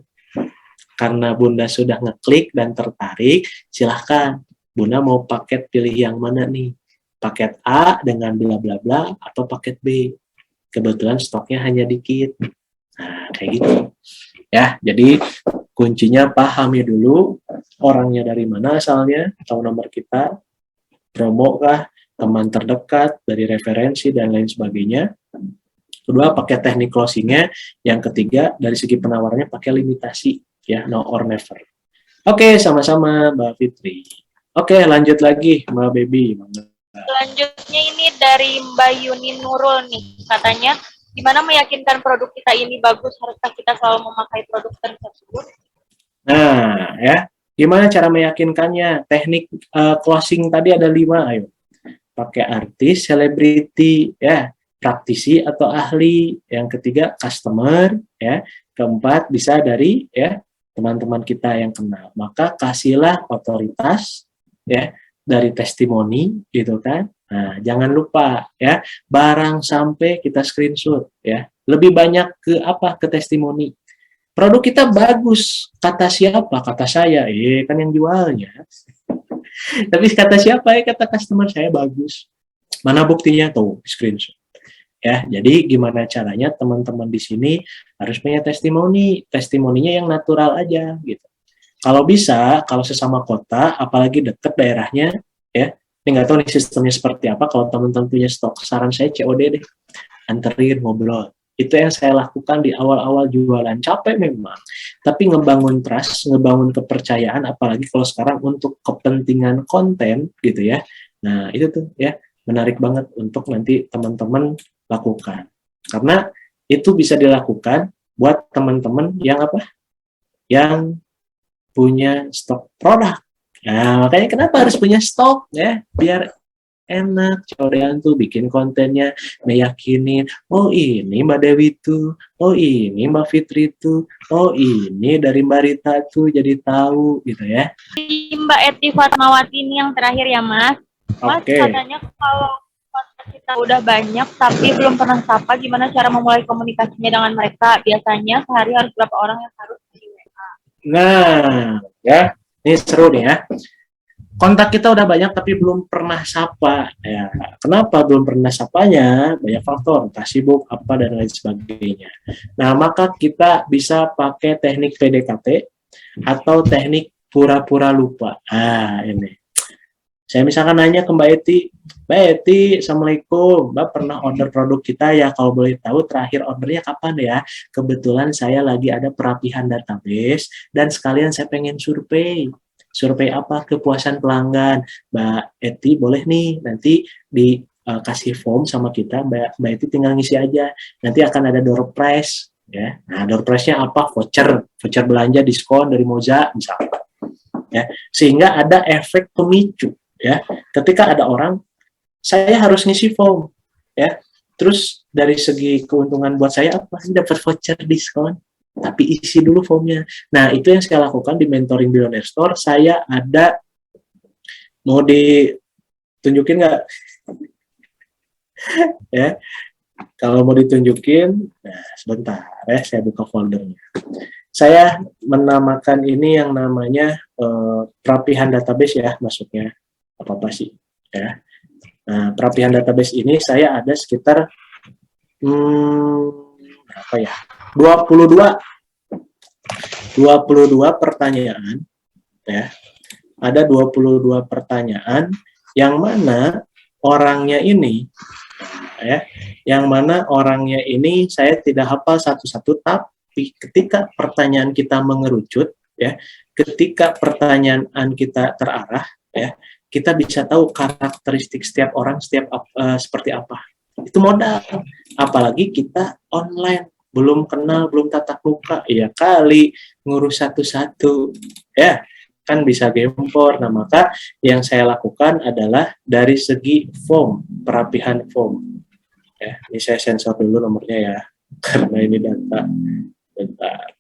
karena Bunda sudah ngeklik dan tertarik, silahkan Bunda mau paket pilih yang mana nih? Paket A dengan bla bla bla atau paket B? kebetulan stoknya hanya dikit. Nah, kayak gitu. Ya, jadi kuncinya pahami dulu orangnya dari mana asalnya, tahu nomor kita, promo kah, teman terdekat, dari referensi, dan lain sebagainya. Kedua, pakai teknik closingnya. Yang ketiga, dari segi penawarannya pakai limitasi, ya, no or never. Oke, sama-sama Mbak Fitri. Oke, lanjut lagi Mbak Baby. Selanjutnya ini dari Mbak Yuni Nurul nih, katanya gimana meyakinkan produk kita ini bagus, haruskah kita selalu memakai produk tersebut? Nah, ya, gimana cara meyakinkannya? Teknik closing tadi ada 5, ayo. Pakai artis, selebriti, ya, praktisi atau ahli. Yang ketiga, customer, ya. Keempat, bisa dari, ya, teman-teman kita yang kenal. Maka kasihlah otoritas, ya, dari testimoni, gitu kan. Nah, jangan lupa, ya, barang sampai kita screenshot, ya. Lebih banyak ke apa? Ke testimoni. Produk kita bagus, kata siapa? Kata saya, kan yang jualnya. Tapi kata siapa ya? Kata customer saya bagus. Mana buktinya tuh? Screenshot. Ya, jadi gimana caranya teman-teman di sini harus punya testimoni, testimoninya yang natural aja gitu. Kalau bisa, kalau sesama kota, apalagi deket daerahnya, ya, ini nggak tahu nih sistemnya seperti apa. Kalau teman-teman punya stok, saran saya COD deh, anterin ngobrol. Itu yang saya lakukan di awal-awal jualan. Capek memang, tapi ngebangun trust, ngebangun kepercayaan, apalagi kalau sekarang untuk kepentingan konten gitu ya. Nah, itu tuh ya, menarik banget untuk nanti teman-teman lakukan. Karena itu bisa dilakukan buat teman-teman yang apa? Yang punya stok produk. Nah, makanya kenapa harus punya stok ya? Biar enak, corean tuh bikin kontennya, meyakinin, oh ini Mbak Dewi tuh, oh ini Mbak Fitri tuh, oh ini dari Mbak Rita tuh, jadi tahu gitu ya. Mbak Eti Fatmawati ini yang terakhir ya Mas. Mas katanya kalau kita udah banyak tapi belum pernah sapa, gimana cara memulai komunikasinya dengan mereka? Biasanya sehari harus berapa orang yang harus di WA? Nah, ya, ini seru nih ya. Kontak kita udah banyak tapi belum pernah sapa. Ya, kenapa belum pernah sapanya? Banyak faktor, entah sibuk apa dan lain sebagainya. Nah, maka kita bisa pakai teknik PDKT atau teknik pura-pura lupa. Ah, ini. Saya misalkan nanya ke Mbak Eti, Mbak Eti, Assalamualaikum, Mbak pernah order produk kita ya, kalau boleh tahu terakhir ordernya kapan ya? Kebetulan saya lagi ada perapihan database, dan sekalian saya pengen survei. Survei apa? Kepuasan pelanggan. Mbak Eti boleh nih, nanti dikasih form sama kita, Mbak Eti tinggal ngisi aja. Nanti akan ada door prize. Ya. Nah, door prize-nya apa? Voucher belanja diskon dari Moza, misalnya. Ya. Sehingga ada efek pemicu. Ya, ketika ada orang, saya harus ngisi form, ya. Terus dari segi keuntungan buat saya apa? Dapat voucher diskon, tapi isi dulu formnya. Nah, itu yang saya lakukan di Mentoring Billionaire Store. Saya ada, mau ditunjukin nggak? Ya, kalau mau ditunjukin, nah sebentar ya, saya buka foldernya. Saya menamakan ini yang namanya perapihan database ya, maksudnya apa sih? Ya. Nah, perapihan database ini saya ada sekitar berapa ya? 22 pertanyaan ya. Ada 22 pertanyaan yang mana orangnya ini ya, yang mana orangnya ini saya tidak hafal satu-satu, tapi ketika pertanyaan kita mengerucut ya, ketika pertanyaan kita terarah ya, kita bisa tahu karakteristik setiap orang seperti apa. Itu modal. Apalagi kita online, belum kenal, belum tatap muka, ya kali ngurus satu-satu. Ya, kan bisa gempor. Nah, maka yang saya lakukan adalah dari segi form, perapihan form. Ya, ini saya sensor dulu nomornya ya, karena ini data. Bentar.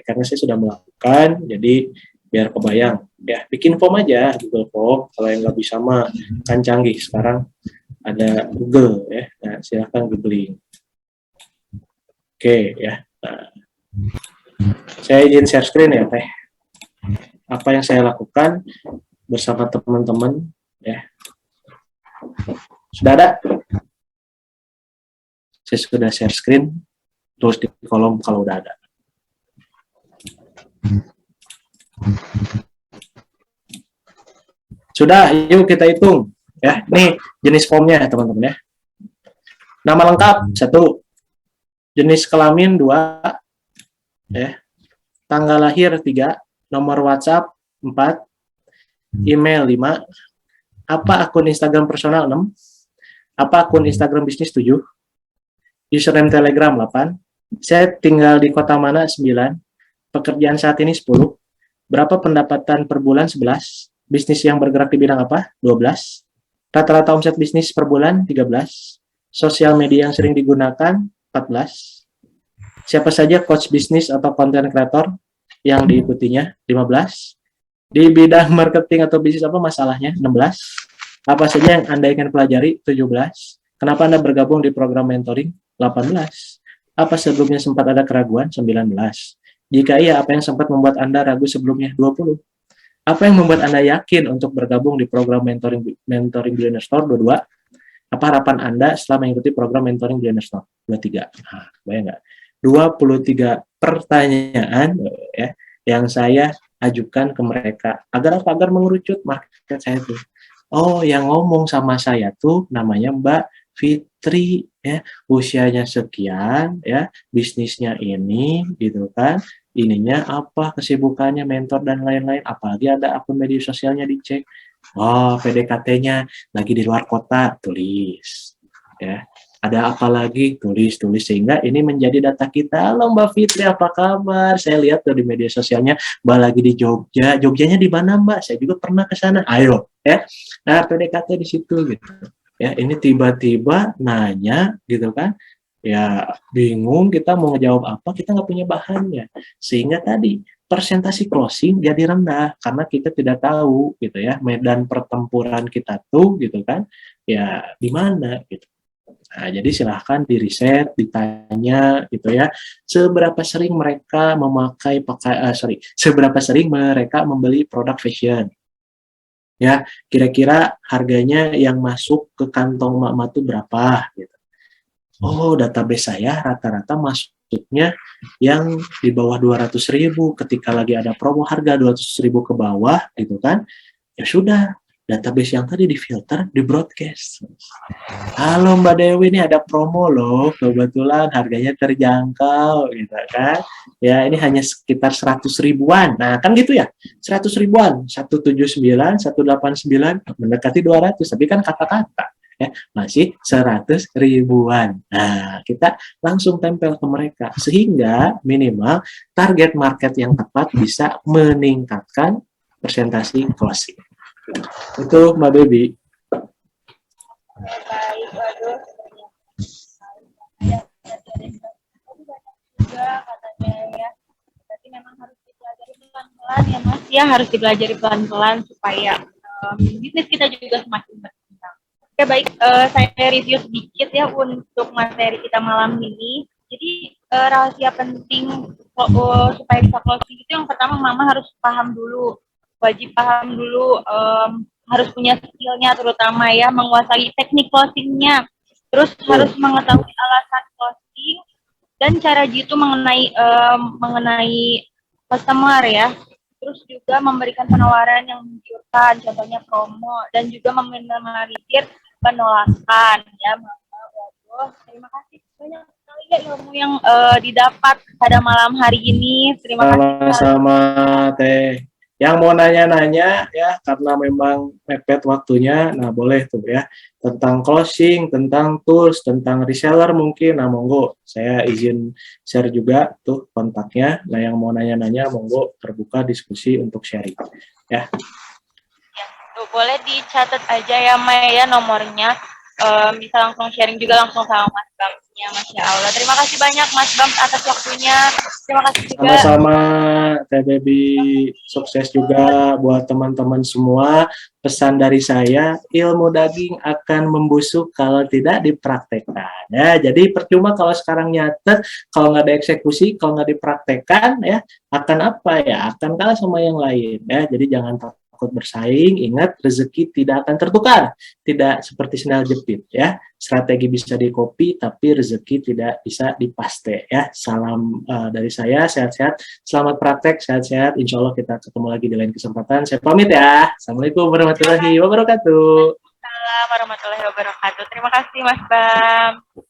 Karena saya sudah melakukan, jadi biar kebayang ya, bikin form aja Google Form. Kalau yang nggak bisa mah kan canggih sekarang ada Google ya. Nah, silahkan googling. Oke ya. Nah, saya izin share screen ya teh. Apa yang saya lakukan bersama teman-teman ya. Sudah ada? Saya sudah share screen, tulis di kolom kalau udah ada. Sudah, yuk kita hitung. Ya, nih jenis formnya teman-teman ya. Nama lengkap 1, jenis kelamin 2, ya. Tanggal lahir 3, nomor WhatsApp 4, email 5, apa akun Instagram personal 6, apa akun Instagram bisnis 7, username Telegram 8, saya tinggal di kota mana 9, pekerjaan saat ini 10, berapa pendapatan per bulan 11, bisnis yang bergerak di bidang apa 12, rata-rata omset bisnis per bulan 13, sosial media yang sering digunakan 14, siapa saja coach bisnis atau content creator yang diikutinya 15, di bidang marketing atau bisnis apa masalahnya 16, apa saja yang Anda ingin pelajari 17, kenapa Anda bergabung di program mentoring 18, apa sebelumnya sempat ada keraguan 19, jika iya apa yang sempat membuat Anda ragu sebelumnya 20, apa yang membuat Anda yakin untuk bergabung di program mentoring Billionaire Store 22, apa harapan Anda setelah mengikuti program mentoring Billionaire Store 23. Nah, bayang nggak? 23 pertanyaan ya yang saya ajukan ke mereka agar apa? Agar mengerucut market saya tuh. Oh, yang ngomong sama saya tuh namanya Mbak Fitri ya, usianya sekian ya, bisnisnya ini gitu kan. Ininya apa, kesibukannya mentor dan lain-lain, apalagi ada akun media sosialnya dicek. Oh, PDKT-nya lagi di luar kota, tulis ya. Ada apa lagi, tulis sehingga ini menjadi data kita. Halo Mbak Fitri, apa kabar? Saya lihat tuh di media sosialnya Mbak lagi di Jogja. Jogjanya di mana Mbak? Saya juga pernah ke sana. Ayo ya. Nah, PDKT di situ gitu. Ya, ini tiba-tiba nanya gitu kan. Ya, bingung kita mau ngejawab apa, kita nggak punya bahannya. Sehingga tadi persentase closing jadi rendah karena kita tidak tahu gitu ya medan pertempuran kita tuh gitu kan. Ya, di mana gitu. Nah, jadi silahkan di riset, ditanya gitu ya, seberapa sering mereka seberapa sering mereka membeli produk fashion. Ya, kira-kira harganya yang masuk ke kantong mama tuh berapa gitu. Oh, database saya rata-rata masuknya yang di bawah 200.000 ketika lagi ada promo harga 200.000 ke bawah gitu kan. Ya sudah, database yang tadi difilter, di broadcast. Halo Mbak Dewi, ini ada promo loh, kebetulan harganya terjangkau gitu kan. Ya ini hanya sekitar 100.000-an. Nah kan gitu ya, 100.000-an, 179, 189, mendekati 200, tapi kan kata-kata. Ya, masih 100.000-an. Nah, kita langsung tempel ke mereka sehingga minimal target market yang tepat bisa meningkatkan persentase closing. Itu Mbak Baby. Baik, waduh. Ya, juga katanya ya. Berarti memang harus dipelajari pelan-pelan ya Mas ya, harus dipelajari pelan-pelan supaya bisnis kita juga semakin berkembang. Oke baik, saya review sedikit ya untuk materi kita malam ini. Jadi rahasia penting supaya bisa closing itu yang pertama Mama harus paham dulu, wajib paham dulu, harus punya skillnya terutama ya, menguasai teknik closingnya, terus harus mengetahui alasan closing dan cara jitu mengenai customer ya, terus juga memberikan penawaran yang menggiurkan, contohnya promo, dan juga meminimalisir penolakan ya Mama. Waduh, terima kasih banyak sekali ya ilmu yang didapat pada malam hari ini. Terima kasih. Sama-sama Teh. Yang mau nanya-nanya ya karena memang mepet waktunya, nah boleh tuh ya tentang closing, tentang tools, tentang reseller mungkin, nah monggo saya izin share juga tuh kontaknya. Nah yang mau nanya-nanya monggo terbuka diskusi untuk sharing ya. Tuh, boleh dicatat aja ya Maya nomornya. Bisa langsung sharing juga langsung sama Mas Bamsnya. Masya Allah. Terima kasih banyak Mas Bams atas waktunya. Terima kasih juga. Sama-sama Teh Baby, sukses juga buat teman-teman semua. Pesan dari saya, ilmu daging akan membusuk kalau tidak dipraktekkan. Ya, jadi percuma kalau sekarang nyatet, kalau nggak ada eksekusi, kalau nggak dipraktekkan, ya akan apa ya? Akan kalah sama yang lain. Ya, jadi jangan takut bersaing, ingat rezeki tidak akan tertukar, tidak seperti sendal jepit ya. Strategi bisa di-copy, tapi rezeki tidak bisa dipaste ya. Salam dari saya, sehat-sehat, selamat praktek, sehat-sehat. Insya Allah kita ketemu lagi di lain kesempatan. Saya pamit ya. Assalamualaikum warahmatullahi wabarakatuh. Assalamualaikum warahmatullahi wabarakatuh. Terima kasih Mas Bam.